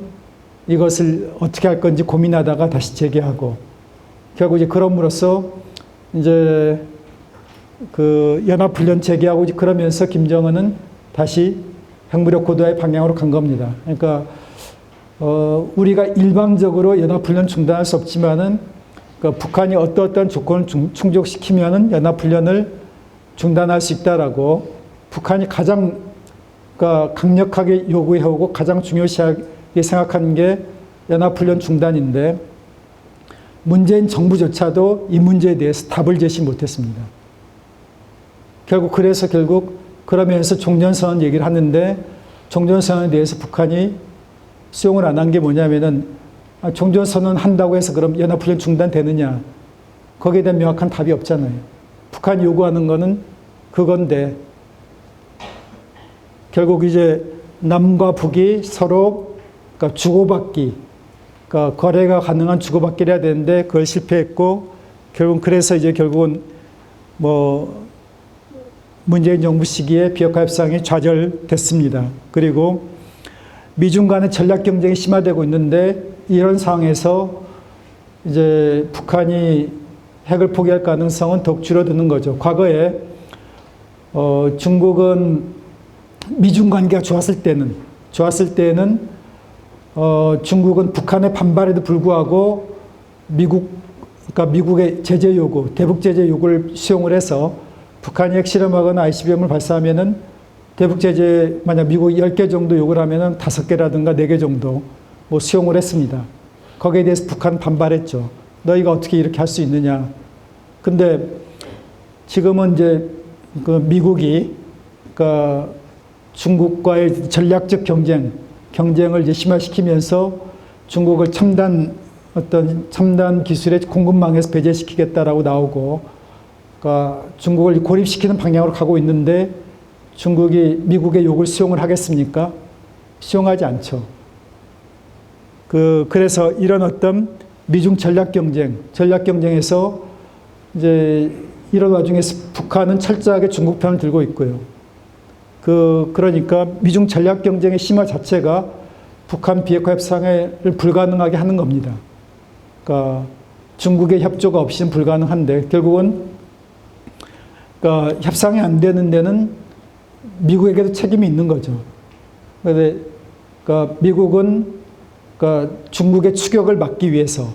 이것을 어떻게 할 건지 고민하다가 다시 재개하고 결국 이제 그럼으로써 이제 그 연합훈련 재개하고 그러면서 김정은은 다시 핵무력 고도화의 방향으로 간 겁니다. 그러니까 우리가 일방적으로 연합훈련 중단할 수 없지만은 그러니까 북한이 어떤 조건을 충족시키면은 연합훈련을 중단할 수 있다라고 북한이 가장 그러니까 강력하게 요구해오고 가장 중요시하게 생각하는 게 연합훈련 중단인데 문재인 정부조차도 이 문제에 대해서 답을 제시 못했습니다. 결국 그러면서 종전선언 얘기를 하는데 종전선언에 대해서 북한이 수용을 안 한 게 뭐냐면은 종전선언 한다고 해서 그럼 연합훈련 중단되느냐 거기에 대한 명확한 답이 없잖아요. 북한이 요구하는 거는 그건데 결국 이제 남과 북이 서로 그러니까 주고받기 그러니까 거래가 가능한 주고받기를 해야 되는데 그걸 실패했고 결국은 문재인 정부 시기에 비핵화 협상이 좌절됐습니다. 그리고 미중 간의 전략 경쟁이 심화되고 있는데 이런 상황에서 이제 북한이 핵을 포기할 가능성은 더욱 줄어드는 거죠. 과거에 중국은 미중 관계가 좋았을 때는 중국은 북한의 반발에도 불구하고 그러니까 미국의 제재 요구, 대북 제재 요구를 수용을 해서 북한이 핵실험하거나 ICBM을 발사하면은 대북 제재 만약 미국이 10개 정도 요구를 하면은 5개라든가 4개 정도 수용을 했습니다. 거기에 대해서 북한은 반발했죠. 너희가 어떻게 이렇게 할 수 있느냐. 근데 지금은 이제 그 미국이 그러니까 중국과의 전략적 경쟁을 이제 심화시키면서 중국을 첨단 기술의 공급망에서 배제시키겠다라고 나오고 그러니까 중국을 고립시키는 방향으로 가고 있는데 중국이 미국의 요구를 수용을 하겠습니까? 수용하지 않죠. 그래서 이런 어떤 미중 전략 경쟁에서 이제 이런 와중에 북한은 철저하게 중국 편을 들고 있고요. 그러니까 미중 전략 경쟁의 심화 자체가 북한 비핵화 협상을 불가능하게 하는 겁니다. 그러니까 중국의 협조가 없이는 불가능한데 결국은 그러니까 협상이 안 되는 데는 미국에게도 책임이 있는 거죠. 그러니까 미국은 그러니까 중국의 추격을 막기 위해서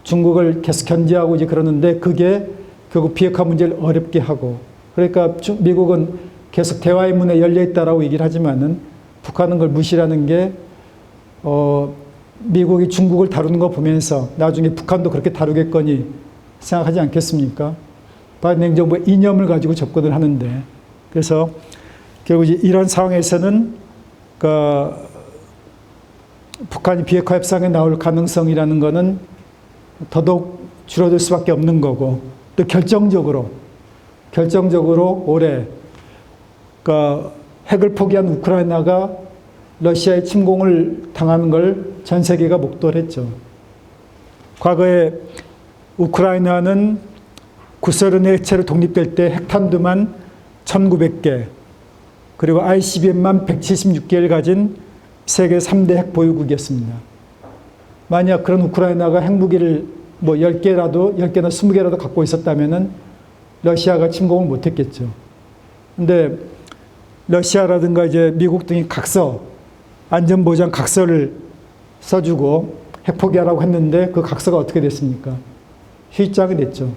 중국을 계속 견제하고 이제 그러는데 그게 결국 비핵화 문제를 어렵게 하고 그러니까 미국은 계속 대화의 문에 열려 있다라고 얘기를 하지만은 북한은 그걸 무시하는 게 미국이 중국을 다루는 거 보면서 나중에 북한도 그렇게 다루겠거니 생각하지 않겠습니까? 바이든 행정부의 이념을 가지고 접근을 하는데 그래서 결국 이런 상황에서는 그러니까 북한이 비핵화 협상에 나올 가능성이라는 거는 더더욱 줄어들 수밖에 없는 거고 또 결정적으로 올해 그러니까 핵을 포기한 우크라이나가 러시아의 침공을 당하는 걸 전 세계가 목도를 했죠. 과거에 우크라이나는 구소련의 해체로 독립될 때 핵탄두만 1900개 그리고 ICBM만 176개를 가진 세계 3대 핵 보유국이었습니다. 만약 그런 우크라이나가 핵무기를 뭐 10개나 20개라도 갖고 있었다면은 러시아가 침공을 못했겠죠. 근데 러시아라든가 이제 미국 등이 안전보장 각서를 써주고 핵 포기하라고 했는데 그 각서가 어떻게 됐습니까? 휴입장이 됐죠.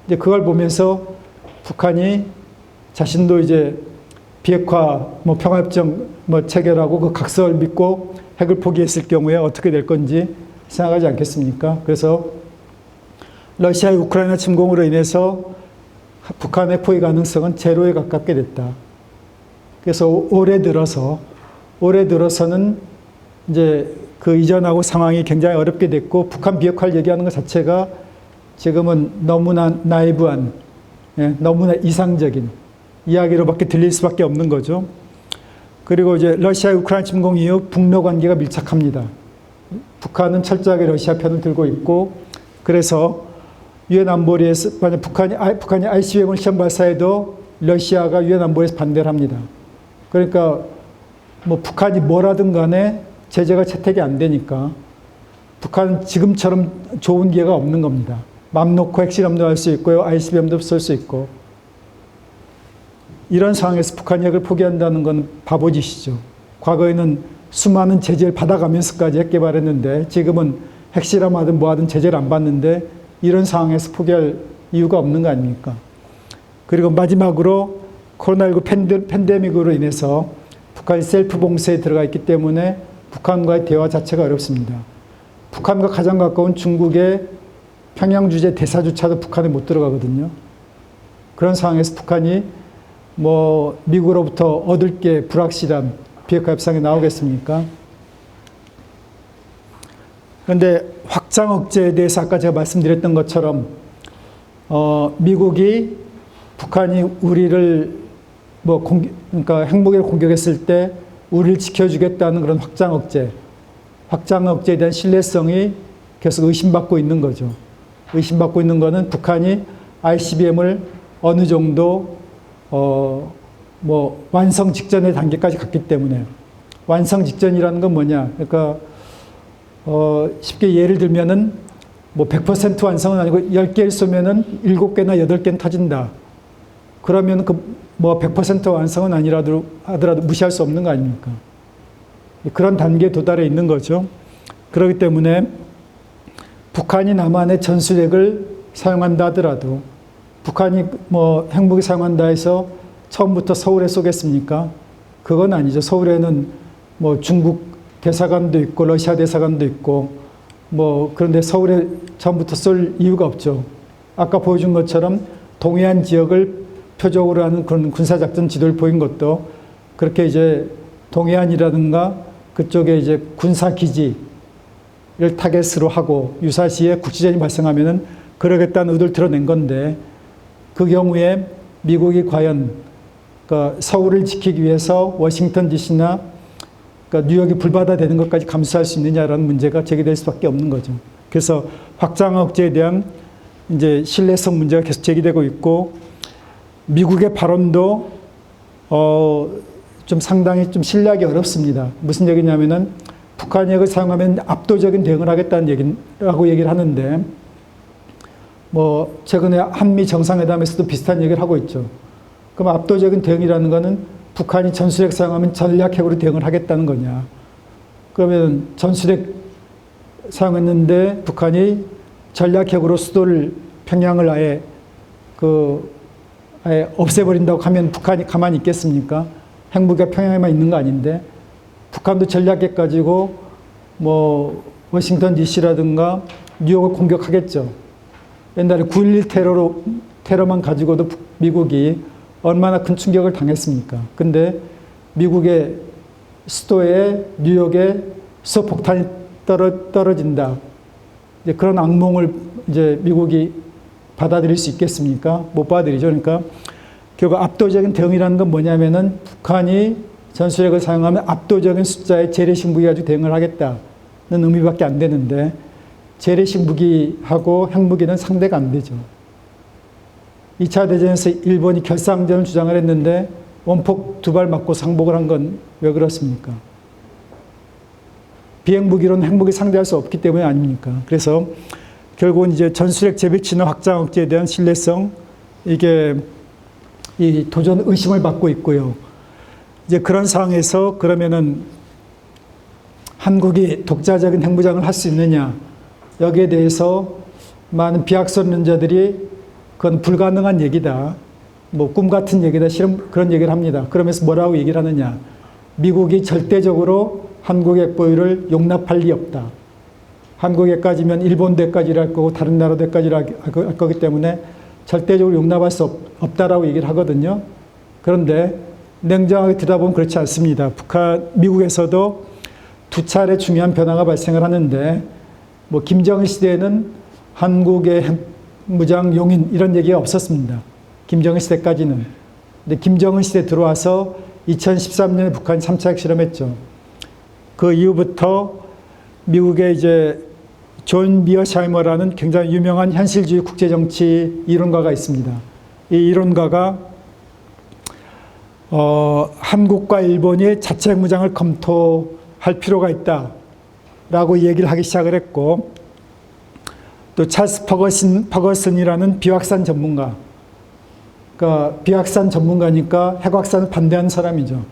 이제 그걸 보면서 북한이 자신도 이제 비핵화 평화협정 체결하고 그 각서를 믿고 핵을 포기했을 경우에 어떻게 될 건지 생각하지 않겠습니까? 그래서 러시아의 우크라이나 침공으로 인해서 북한의 포기 가능성은 제로에 가깝게 됐다. 그래서 올해 들어서는 이제 그 이전하고 상황이 굉장히 어렵게 됐고 북한 비핵화를 얘기하는 것 자체가 지금은 너무나 나이브한, 너무나 이상적인 이야기로밖에 들릴 수밖에 없는 거죠. 그리고 이제 러시아의 우크라이나 침공 이후 북러 관계가 밀착합니다. 북한은 철저하게 러시아 편을 들고 있고 그래서 유엔 안보리에서 만약 북한이 ICBM을 시험 발사해도 러시아가 유엔 안보리에서 반대를 합니다. 그러니까 북한이 뭐라든 간에 제재가 채택이 안 되니까 북한은 지금처럼 좋은 기회가 없는 겁니다. 맘 놓고 핵실험도 할 수 있고요. ICBM도 쏠 수 있고. 이런 상황에서 북한이 핵을 포기한다는 건 바보짓이죠. 과거에는 수많은 제재를 받아가면서까지 핵 개발했는데 지금은 핵실험하든 뭐하든 제재를 안 받는데 이런 상황에서 포기할 이유가 없는 거 아닙니까? 그리고 마지막으로 코로나19 팬데믹으로 인해서 북한이 셀프 봉쇄에 들어가 있기 때문에 북한과의 대화 자체가 어렵습니다. 북한과 가장 가까운 중국의 평양 주재 대사조차도 북한에 못 들어가거든요. 그런 상황에서 북한이 미국으로부터 얻을 게 불확실한 비핵화 협상에 나오겠습니까? 그런데 확장 억제에 대해서 아까 제가 말씀드렸던 것처럼 미국이 북한이 우리를 그러니까 핵무기를 공격했을 때 우리를 지켜주겠다는 그런 확장 억제에 대한 신뢰성이 계속 의심받고 있는 거죠. 의심받고 있는 거는 북한이 ICBM을 어느 정도 완성 직전의 단계까지 갔기 때문에 완성 직전이라는 건 뭐냐? 그러니까 쉽게 예를 들면은 100% 완성은 아니고 10개를 쏘면은 7개나 8개는 터진다. 그러면 100% 완성은 아니라도 하더라도 무시할 수 없는 거 아닙니까? 그런 단계에 도달해 있는 거죠. 그렇기 때문에 북한이 남한의 전술핵을 사용한다 하더라도 북한이 핵무기 사용한다 해서 처음부터 서울에 쏘겠습니까? 그건 아니죠. 서울에는 중국 대사관도 있고 러시아 대사관도 있고 그런데 서울에 처음부터 쏠 이유가 없죠. 아까 보여준 것처럼 동해안 지역을 표적으로 하는 그런 군사작전 지도를 보인 것도 그렇게 이제 동해안이라든가 그쪽에 이제 군사기지를 타겟으로 하고 유사시에 국지전이 발생하면은 그러겠다는 의도를 드러낸 건데 그 경우에 미국이 과연 그러니까 서울을 지키기 위해서 워싱턴 DC나 그러니까 뉴욕이 불바다되는 것까지 감수할 수 있느냐라는 문제가 제기될 수밖에 없는 거죠. 그래서 확장 억제에 대한 이제 신뢰성 문제가 계속 제기되고 있고, 미국의 발언도 좀 상당히 좀 신뢰하기 어렵습니다. 무슨 얘기냐면은 북한 핵을 사용하면 압도적인 대응을 하겠다는 얘기라고 얘기를 하는데, 뭐 최근에 한미 정상회담에서도 비슷한 얘기를 하고 있죠. 그럼 압도적인 대응이라는 거는 북한이 전술핵 사용하면 전략핵으로 대응을 하겠다는 거냐? 그러면 전술핵 사용했는데 북한이 전략핵으로 수도를 평양을 아예 없애버린다고 하면 북한이 가만히 있겠습니까? 핵무기가 평양에만 있는 거 아닌데, 북한도 전략핵 가지고 뭐 워싱턴 DC라든가 뉴욕을 공격하겠죠. 옛날에 9.11 테러만 가지고도 미국이 얼마나 큰 충격을 당했습니까? 근데 미국의 수도에 뉴욕에 수소폭탄이 떨어진다. 이제 그런 악몽을 이제 미국이 받아들일 수 있겠습니까? 못 받아들이죠. 그러니까 결국 압도적인 대응이라는 건 뭐냐면은 북한이 전술핵을 사용하면 압도적인 숫자의 재래식 무기 가지고 대응을 하겠다는 의미밖에 안 되는데, 재래식 무기하고 핵무기는 상대가 안 되죠. 2차 대전에서 일본이 결사항전을 주장을 했는데 원폭 2발 맞고 상복을 한 건 왜 그렇습니까? 비핵무기로는 핵무기 상대할 수 없기 때문에 아닙니까? 그래서 결국은 이제 전술핵 재배치나 확장 억제에 대한 신뢰성, 이게 이 도전 의심을 받고 있고요. 이제 그런 상황에서 그러면은 한국이 독자적인 핵무장을 할 수 있느냐, 여기에 대해서 많은 비학설론자들이 그건 불가능한 얘기다, 뭐 꿈 같은 얘기다, 실험 그런 얘기를 합니다. 그러면서 뭐라고 얘기를 하느냐, 미국이 절대적으로 한국의 핵 보유를 용납할 리 없다. 한국에까지면 일본도까지 일할 거고 다른 나라도까지 할 거기 때문에 절대적으로 용납할 수 없다라고 얘기를 하거든요. 그런데 냉정하게 들여다보면 그렇지 않습니다. 미국에서도 2차례 중요한 변화가 발생을 하는데, 뭐 김정일 시대에는 한국의 핵무장 용인 이런 얘기가 없었습니다. 김정일 시대까지는. 근데 김정은 시대 들어와서 2013년에 북한이 3차 핵실험했죠. 그 이후부터 미국의 이제 존 미어샤이머라는 굉장히 유명한 현실주의 국제정치 이론가가 있습니다. 이 이론가가 한국과 일본이 자체 핵무장을 검토할 필요가 있다라고 얘기를 하기 시작을 했고, 또 찰스 퍼거슨이라는 비확산 전문가, 그러니까 비확산 전문가니까 핵확산을 반대하는 사람이죠.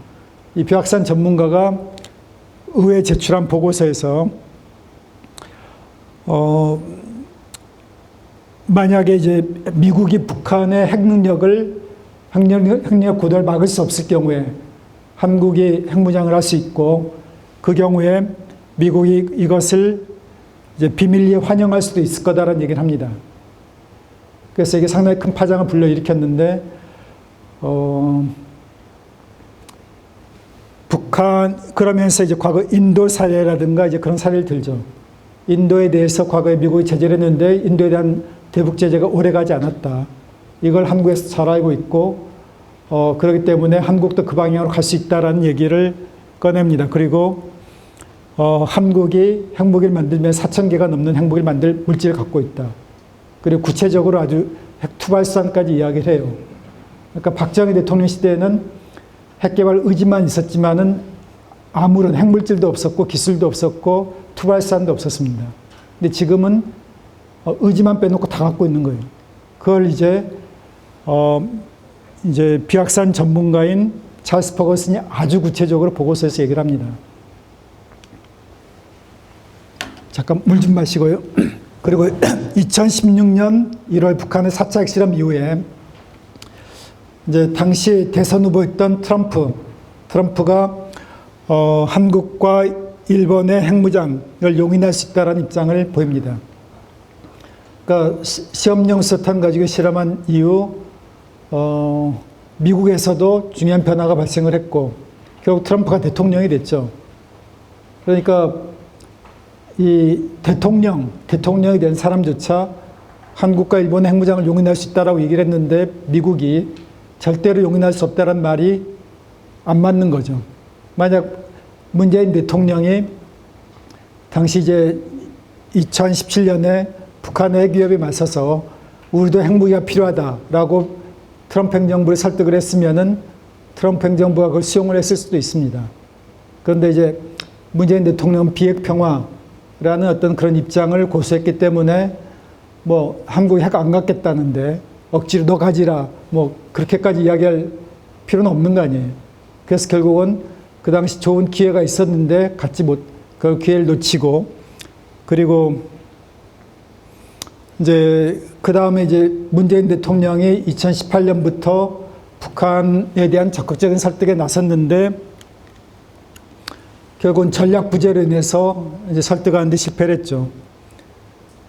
이 비확산 전문가가 의회에 제출한 보고서에서 만약에 이제 미국이 북한의 핵능력 고도를 막을 수 없을 경우에 한국이 핵무장을 할 수 있고, 그 경우에 미국이 이것을 이제 비밀리에 환영할 수도 있을 거다라는 얘기를 합니다. 그래서 이게 상당히 큰 파장을 불러일으켰는데, 북한, 그러면서 이제 과거 인도 사례라든가 이제 그런 사례를 들죠. 인도에 대해서 과거에 미국이 제재를 했는데 인도에 대한 대북 제재가 오래 가지 않았다. 이걸 한국에서 잘 알고 있고, 그렇기 때문에 한국도 그 방향으로 갈 수 있다라는 얘기를 꺼냅니다. 그리고 한국이 핵무기를 만들면 4,000개가 넘는 핵무기를 만들 물질을 갖고 있다. 그리고 구체적으로 아주 핵투발산까지 이야기를 해요. 그러니까 박정희 대통령 시대에는 핵개발 의지만 있었지만은 아무런 핵물질도 없었고 기술도 없었고 투발산도 없었습니다. 근데 지금은 의지만 빼놓고 다 갖고 있는 거예요. 그걸 이제 비확산 전문가인 찰스 퍼거슨이 아주 구체적으로 보고서에서 얘기를 합니다. 잠깐 물 좀 마시고요. 그리고 2016년 1월 북한의 4차 핵실험 이후에 이제 당시 대선 후보였던 트럼프가 한국과 일본의 핵무장을 용인할 수 있다는 입장을 보입니다. 그러니까 시험용 수탄 가지고 실험한 이후 미국에서도 중요한 변화가 발생을 했고 결국 트럼프가 대통령이 됐죠. 그러니까 이 대통령이 된 사람조차 한국과 일본의 핵무장을 용인할 수 있다라고 얘기를 했는데 미국이 절대로 용인할 수 없다는 말이 안 맞는 거죠. 만약 문재인 대통령이 당시 이제 2017년에 북한의 핵 위협에 맞서서 우리도 핵무기가 필요하다라고 트럼프 행정부를 설득을 했으면은 트럼프 행정부가 그걸 수용을 했을 수도 있습니다. 그런데 이제 문재인 대통령 비핵 평화라는 어떤 그런 입장을 고수했기 때문에 뭐 한국이 핵 안 갖겠다는데 억지로 너 가지라 뭐 그렇게까지 이야기할 필요는 없는 거 아니에요. 그래서 결국은 그 당시 좋은 기회가 있었는데 갖지 못, 그 기회를 놓치고 그리고 이제 그 다음에 이제 문재인 대통령이 2018년부터 북한에 대한 적극적인 설득에 나섰는데 결국은 전략 부재로 인해서 이제 설득하는데 실패를 했죠.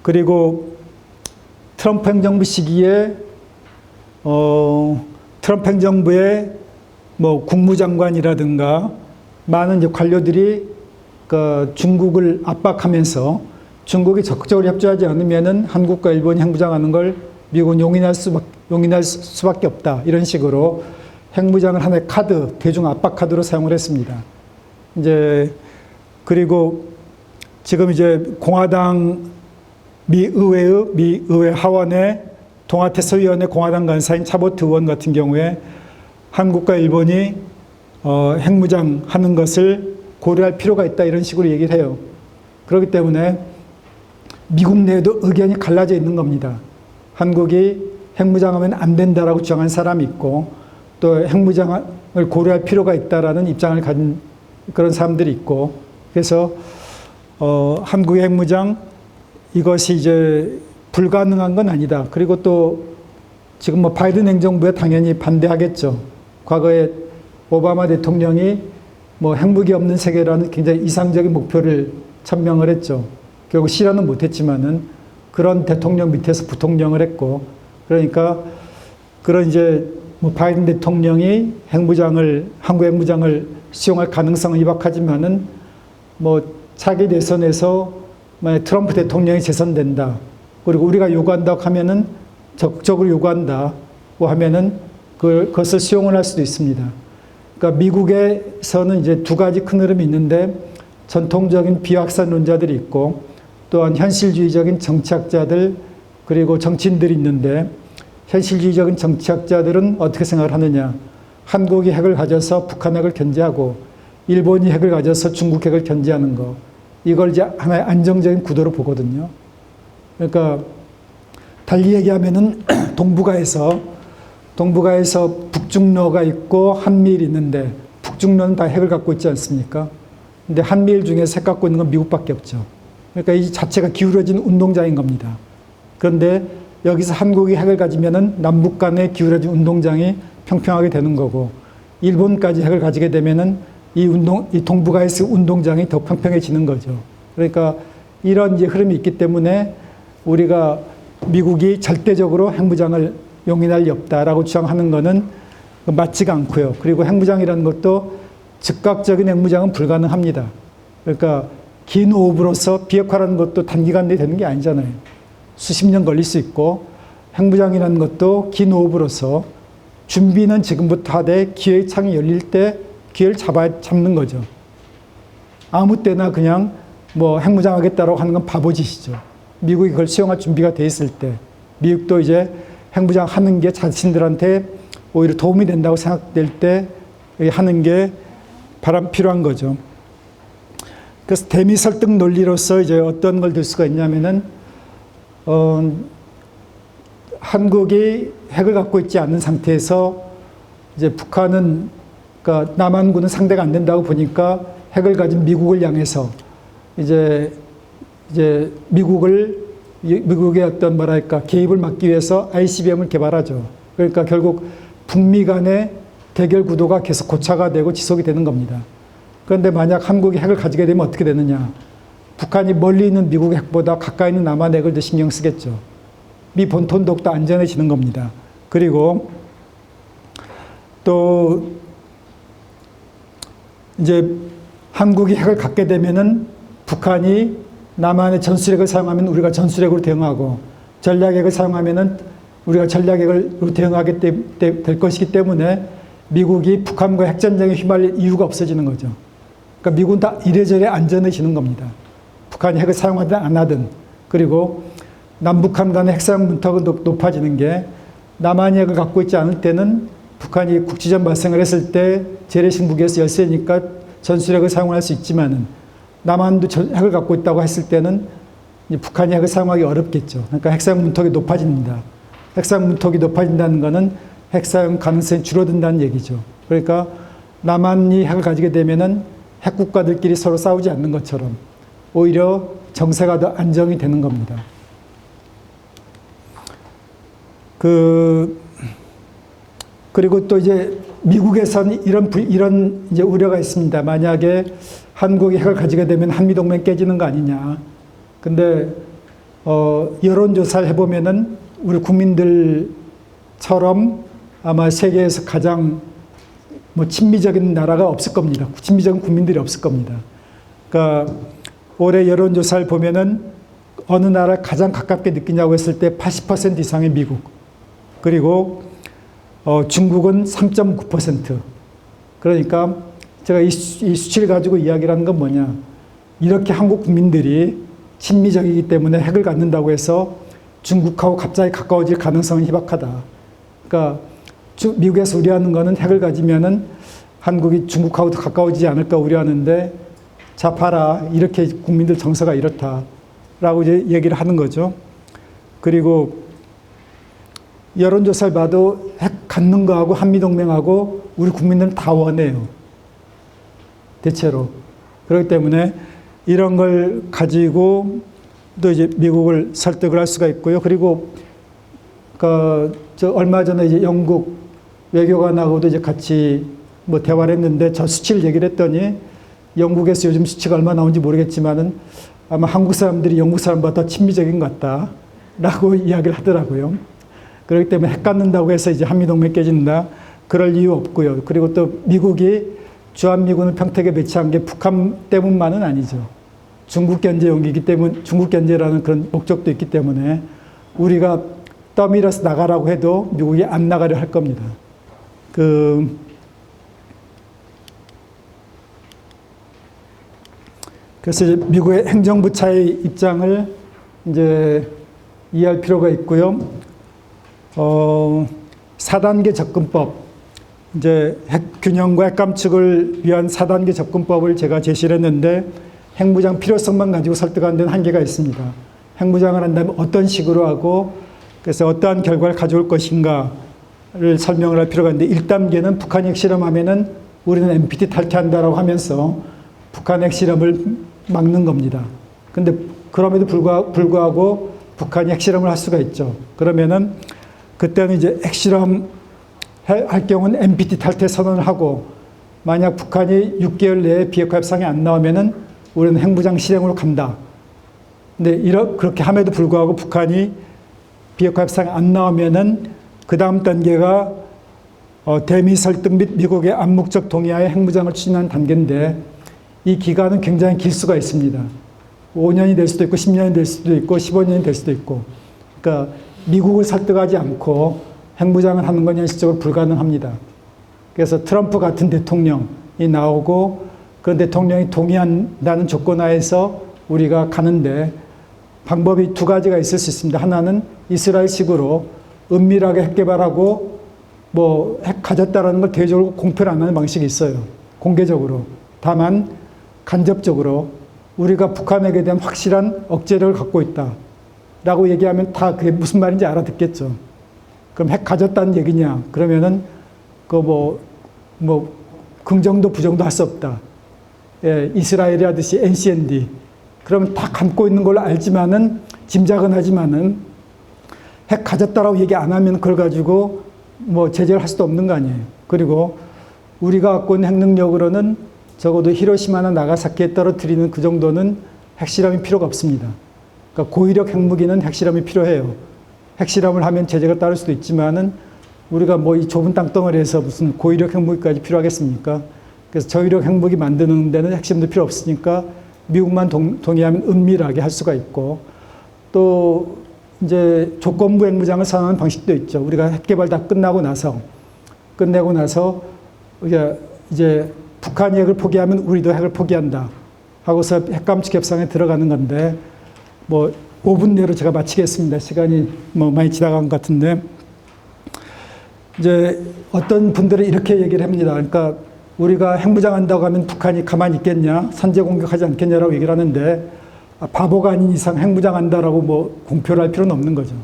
그리고 트럼프 행정부 시기에 트럼프 행정부의 뭐 국무장관이라든가 많은 이제 관료들이 그 중국을 압박하면서 중국이 적극적으로 협조하지 않으면은 한국과 일본이 핵무장하는 걸 미국은 용인할 수밖에 없다. 이런 식으로 핵무장을 하나의 카드, 대중 압박 카드로 사용을 했습니다. 이제 그리고 지금 이제 공화당 미 의회 하원의 동아태서위원회 공화당 간사인 차보트 의원 같은 경우에 한국과 일본이 핵무장하는 것을 고려할 필요가 있다 이런 식으로 얘기를 해요. 그렇기 때문에 미국 내에도 의견이 갈라져 있는 겁니다. 한국이 핵무장하면 안 된다라고 주장한 사람이 있고 또 핵무장을 고려할 필요가 있다라는 입장을 가진 그런 사람들이 있고 그래서 한국의 핵무장 이것이 이제 불가능한 건 아니다. 그리고 또 지금 뭐 바이든 행정부에 당연히 반대하겠죠. 과거에 오바마 대통령이 뭐 핵무기 없는 세계라는 굉장히 이상적인 목표를 천명을 했죠. 결국 실현은 못했지만은 그런 대통령 밑에서 부통령을 했고 그러니까 그런 이제 뭐 바이든 대통령이 한국 핵무장을 시용할 가능성은 희박하지만은 뭐 차기 대선에서 만약 트럼프 대통령이 재선된다. 그리고 우리가 요구한다고 하면은 적극적으로 요구한다고 하면은 그것을 수용을 할 수도 있습니다. 그러니까 미국에서는 이제 두 가지 큰 흐름이 있는데 전통적인 비확산론자들이 있고 또한 현실주의적인 정치학자들 그리고 정치인들이 있는데 현실주의적인 정치학자들은 어떻게 생각을 하느냐. 한국이 핵을 가져서 북한 핵을 견제하고 일본이 핵을 가져서 중국 핵을 견제하는 거. 이걸 이제 하나의 안정적인 구도로 보거든요. 그러니까 달리 얘기하면은 동북아에서 북중러가 있고 한미일이 있는데 북중러는 다 핵을 갖고 있지 않습니까? 근데 한미일 중에서 핵 갖고 있는 건 미국밖에 없죠. 그러니까 이 자체가 기울어진 운동장인 겁니다. 그런데 여기서 한국이 핵을 가지면은 남북 간의 기울어진 운동장이 평평하게 되는 거고 일본까지 핵을 가지게 되면은 이 동북아에서 운동장이 더 평평해지는 거죠. 그러니까 이런 이제 흐름이 있기 때문에 우리가 미국이 절대적으로 핵무장을 용인할 리 없다라고 주장하는 것은 맞지가 않고요. 그리고 핵무장이라는 것도 즉각적인 핵무장은 불가능합니다. 그러니까 긴 호흡으로서 비핵화라는 것도 단기간 내에 되는 게 아니잖아요. 수십 년 걸릴 수 있고 핵무장이라는 것도 긴 호흡으로서 준비는 지금부터 하되 기회의 창이 열릴 때 기회를 잡는 거죠. 아무 때나 그냥 뭐 핵무장하겠다고 하는 건 바보짓이죠. 미국이 그걸 수용할 준비가 돼 있을 때 미국도 이제 핵무장하는 게 자신들한테 오히려 도움이 된다고 생각될 때 하는 게 필요한 거죠. 그래서 대미 설득 논리로서 이제 어떤 걸 들 수가 있냐면은 한국이 핵을 갖고 있지 않은 상태에서 이제 북한은 그러니까 남한군은 상대가 안 된다고 보니까 핵을 가진 미국을 향해서 이제 미국의 어떤 뭐랄까 개입을 막기 위해서 ICBM을 개발하죠. 그러니까 결국 북미 간의 대결 구도가 계속 고착화 되고 지속이 되는 겁니다. 그런데 만약 한국이 핵을 가지게 되면 어떻게 되느냐. 북한이 멀리 있는 미국 핵보다 가까이 있는 남한 핵을 더 신경 쓰겠죠. 미 본토는 더욱더 안전해지는 겁니다. 그리고 또 이제 한국이 핵을 갖게 되면은 북한이 남한의 전술핵을 사용하면 우리가 전술핵으로 대응하고 전략핵을 사용하면은 우리가 전략핵으로 대응하게 될 것이기 때문에 미국이 북한과 핵전쟁에 휘말릴 이유가 없어지는 거죠. 그러니까 미국은 다 이래저래 안전해지는 겁니다. 북한이 핵을 사용하든 안 하든. 그리고 남북한 간의 핵사용 문턱은 높아지는 게 남한이 핵을 갖고 있지 않을 때는 북한이 국지전 발생을 했을 때 재래식 무기에서 열세니까 전술핵을 사용할 수 있지만은 남한도 핵을 갖고 있다고 했을 때는 북한이 핵을 사용하기 어렵겠죠. 그러니까 핵사용 문턱이 높아집니다. 핵사용 문턱이 높아진다는 것은 핵사용 가능성이 줄어든다는 얘기죠. 그러니까 남한이 핵을 가지게 되면은 핵국가들끼리 서로 싸우지 않는 것처럼 오히려 정세가 더 안정이 되는 겁니다. 그리고 또 이제 미국에선 이런 이제 우려가 있습니다. 만약에 한국이 핵을 가지게 되면 한미동맹 깨지는 거 아니냐. 근데, 여론조사를 해보면은 우리 국민들처럼 아마 세계에서 가장 친미적인 나라가 없을 겁니다. 친미적인 국민들이 없을 겁니다. 그러니까 올해 여론조사를 보면은 어느 나라를 가장 가깝게 느끼냐고 했을 때 80% 이상의 미국. 그리고 중국은 3.9%. 그러니까 제가 이 수치를 가지고 이야기를 하는 건 뭐냐. 이렇게 한국 국민들이 친미적이기 때문에 핵을 갖는다고 해서 중국하고 갑자기 가까워질 가능성은 희박하다. 그러니까 미국에서 우려하는 거는 핵을 가지면은 한국이 중국하고 더 가까워지지 않을까 우려하는데 자 봐라. 이렇게 국민들 정서가 이렇다라고 이제 얘기를 하는 거죠. 그리고 여론조사를 봐도 핵 갖는 거하고 한미동맹하고 우리 국민들은 다 원해요. 대체로. 그렇기 때문에 이런 걸 가지고 또 이제 미국을 설득을 할 수가 있고요. 그리고 얼마 전에 이제 영국 외교관하고도 이제 같이 대화를 했는데 저 수치를 얘기를 했더니 영국에서 요즘 수치가 얼마 나오는지 모르겠지만은 아마 한국 사람들이 영국 사람보다 더 친미적인 것 같다라고 이야기를 하더라고요. 그렇기 때문에 핵 갖는다고 해서 이제 한미동맹 깨진다. 그럴 이유 없고요. 그리고 또 미국이 주한미군을 평택에 배치한 게 북한 때문만은 아니죠. 중국 견제 용기이기 때문에, 중국 견제라는 그런 목적도 있기 때문에 우리가 떠밀어서 나가라고 해도 미국이 안 나가려 할 겁니다. 그래서 이제 미국의 행정부차의 입장을 이제 이해할 필요가 있고요. 4단계 접근법, 이제 핵균형과 핵감축을 위한 4단계 접근법을 제가 제시를 했는데 핵무장 필요성만 가지고 설득하는 데는 한계가 있습니다. 핵무장을 한다면 어떤 식으로 하고 그래서 어떠한 결과를 가져올 것인가를 설명을 할 필요가 있는데 1단계는 북한 핵실험하면은 우리는 NPT 탈퇴한다라고 하면서 북한 핵실험을 막는 겁니다. 근데 그럼에도 불구하고 북한이 핵실험을 할 수가 있죠. 그러면은 그때는 이제 핵실험 할 경우는 NPT 탈퇴 선언을 하고 만약 북한이 6개월 내에 비핵화 협상이 안 나오면은 우리는 핵무장 실행으로 간다. 근데 그렇게 함에도 불구하고 북한이 비핵화 협상이 안 나오면은 그 다음 단계가 대미 설득 및 미국의 암묵적 동의하에 핵무장을 추진하는 단계인데 이 기간은 굉장히 길 수가 있습니다. 5년이 될 수도 있고 10년이 될 수도 있고 15년이 될 수도 있고. 그러니까 미국을 설득하지 않고 핵무장을 하는 건 현실적으로 불가능합니다. 그래서 트럼프 같은 대통령이 나오고 그런 대통령이 동의한다는 조건 하에서 우리가 가는데 방법이 두 가지가 있을 수 있습니다. 하나는 이스라엘식으로 은밀하게 핵 개발하고 핵 가졌다라는 걸 대외적으로 공표를 안 하는 방식이 있어요. 공개적으로. 다만 간접적으로 우리가 북한에게 대한 확실한 억제력을 갖고 있다. 라고 얘기하면 다 그게 무슨 말인지 알아듣겠죠. 그럼 핵 가졌다는 얘기냐? 그러면은 긍정도 부정도 할 수 없다. 예, 이스라엘이 하듯이 NCND. 그러면 다 감고 있는 걸로 알지만은 짐작은 하지만은 핵 가졌다라고 얘기 안 하면 그걸 가지고 제재를 할 수도 없는 거 아니에요. 그리고 우리가 갖고 있는 핵 능력으로는 적어도 히로시마나 나가사키에 떨어뜨리는 그 정도는 핵실험이 필요가 없습니다. 그러니까 고위력 핵무기는 핵실험이 필요해요. 핵실험을 하면 제재가 따를 수도 있지만은 우리가 이 좁은 땅덩어리에서 무슨 고위력 핵무기까지 필요하겠습니까? 그래서 저위력 핵무기 만드는 데는 핵실험도 필요 없으니까 미국만 동의하면 은밀하게 할 수가 있고 또 이제 조건부 핵무장을 선언하는 방식도 있죠. 우리가 핵 개발 다 끝내고 나서 이제 북한이 핵을 포기하면 우리도 핵을 포기한다 하고서 핵감축 협상에 들어가는 건데, 뭐 5분 내로 제가 마치겠습니다. 시간이 뭐 많이 지나간 것 같은데, 이제 어떤 분들은 이렇게 얘기를 합니다. 그러니까 우리가 핵무장한다고 하면 북한이 가만히 있겠냐, 선제 공격하지 않겠냐라고 얘기를 하는데, 바보가 아닌 이상 핵무장한다라고 뭐 공표를 할 필요는 없는 거죠.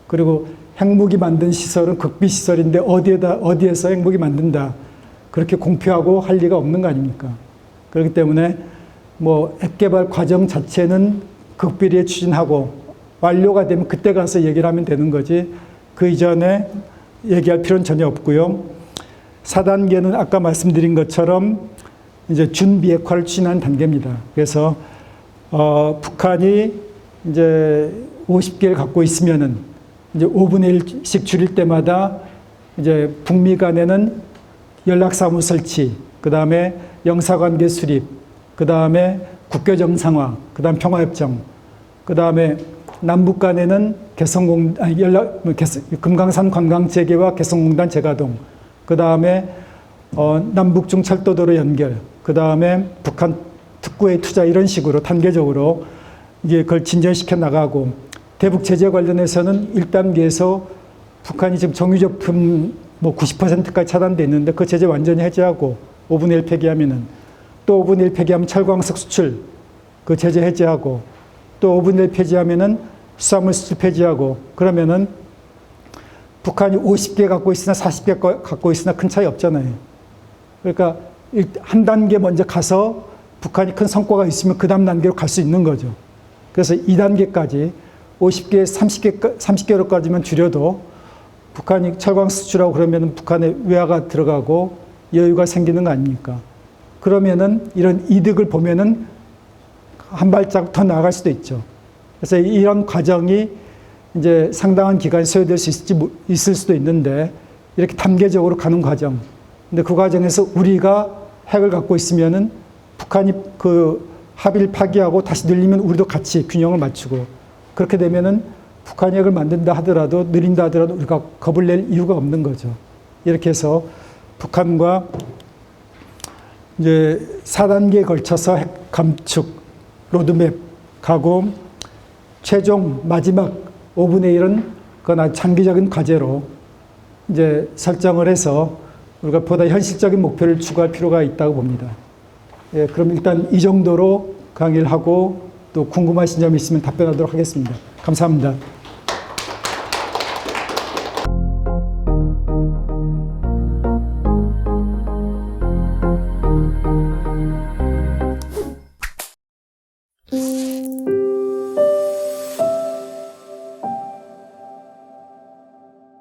그리고 핵무기 만든 시설은 극비 시설인데 어디에서 핵무기 만든다 그렇게 공표하고 할 리가 없는 거 아닙니까? 그렇기 때문에 뭐 핵개발 과정 자체는 극비리에 추진하고 완료가 되면 그때 가서 얘기를 하면 되는 거지, 그 이전에 얘기할 필요는 전혀 없고요. 4단계는 아까 말씀드린 것처럼 이제 준비핵화를 추진하는 단계입니다. 그래서 북한이 이제 50개를 갖고 있으면은 이제 5분의 1씩 줄일 때마다 이제 북미 간에는 연락사무 설치, 그 다음에 영사관계 수립, 그 다음에 국교 정상화, 그 다음 평화협정, 그 다음에 남북 간에는 금강산 관광재개와 개성공단 재가동, 그 다음에 남북중 철도도로 연결, 그 다음에 북한 특구의 투자, 이런 식으로 단계적으로 이제 그걸 진전시켜 나가고, 대북 제재 관련해서는 1단계에서 북한이 지금 정유제품 뭐 90%까지 차단돼 있는데 그 제재 완전히 해제하고 5분의 1 폐기하면은, 또 5분의 1 폐기하면 철광석 수출 그 제재 해제하고, 또 5분의 1 폐지하면은 수산물 수출 폐지하고, 그러면은 북한이 50개 갖고 있으나 40개 갖고 있으나 큰 차이 없잖아요. 그러니까 한 단계 먼저 가서 북한이 큰 성과가 있으면 그 다음 단계로 갈 수 있는 거죠. 그래서 2단계까지 50개, 30개로까지만 줄여도 북한이 철광 수출하고 그러면 북한에 외화가 들어가고 여유가 생기는 거 아닙니까? 그러면은 이런 이득을 보면은 한 발자국 더 나아갈 수도 있죠. 그래서 이런 과정이 이제 상당한 기간이 소요될 수 있을 수도 있는데, 이렇게 단계적으로 가는 과정. 근데 그 과정에서 우리가 핵을 갖고 있으면은 북한이 그 합의를 파기하고 다시 늘리면 우리도 같이 균형을 맞추고, 그렇게 되면은 북한이 핵을 만든다 하더라도, 느린다 하더라도 우리가 겁을 낼 이유가 없는 거죠. 이렇게 해서 북한과 이제 4단계에 걸쳐서 핵 감축 로드맵 가고, 최종 마지막 5분의 1은 그건 아주 장기적인 과제로 이제 설정을 해서 우리가 보다 현실적인 목표를 추구할 필요가 있다고 봅니다. 예, 그럼 일단 이 정도로 강의를 하고, 또 궁금하신 점이 있으면 답변하도록 하겠습니다. 감사합니다.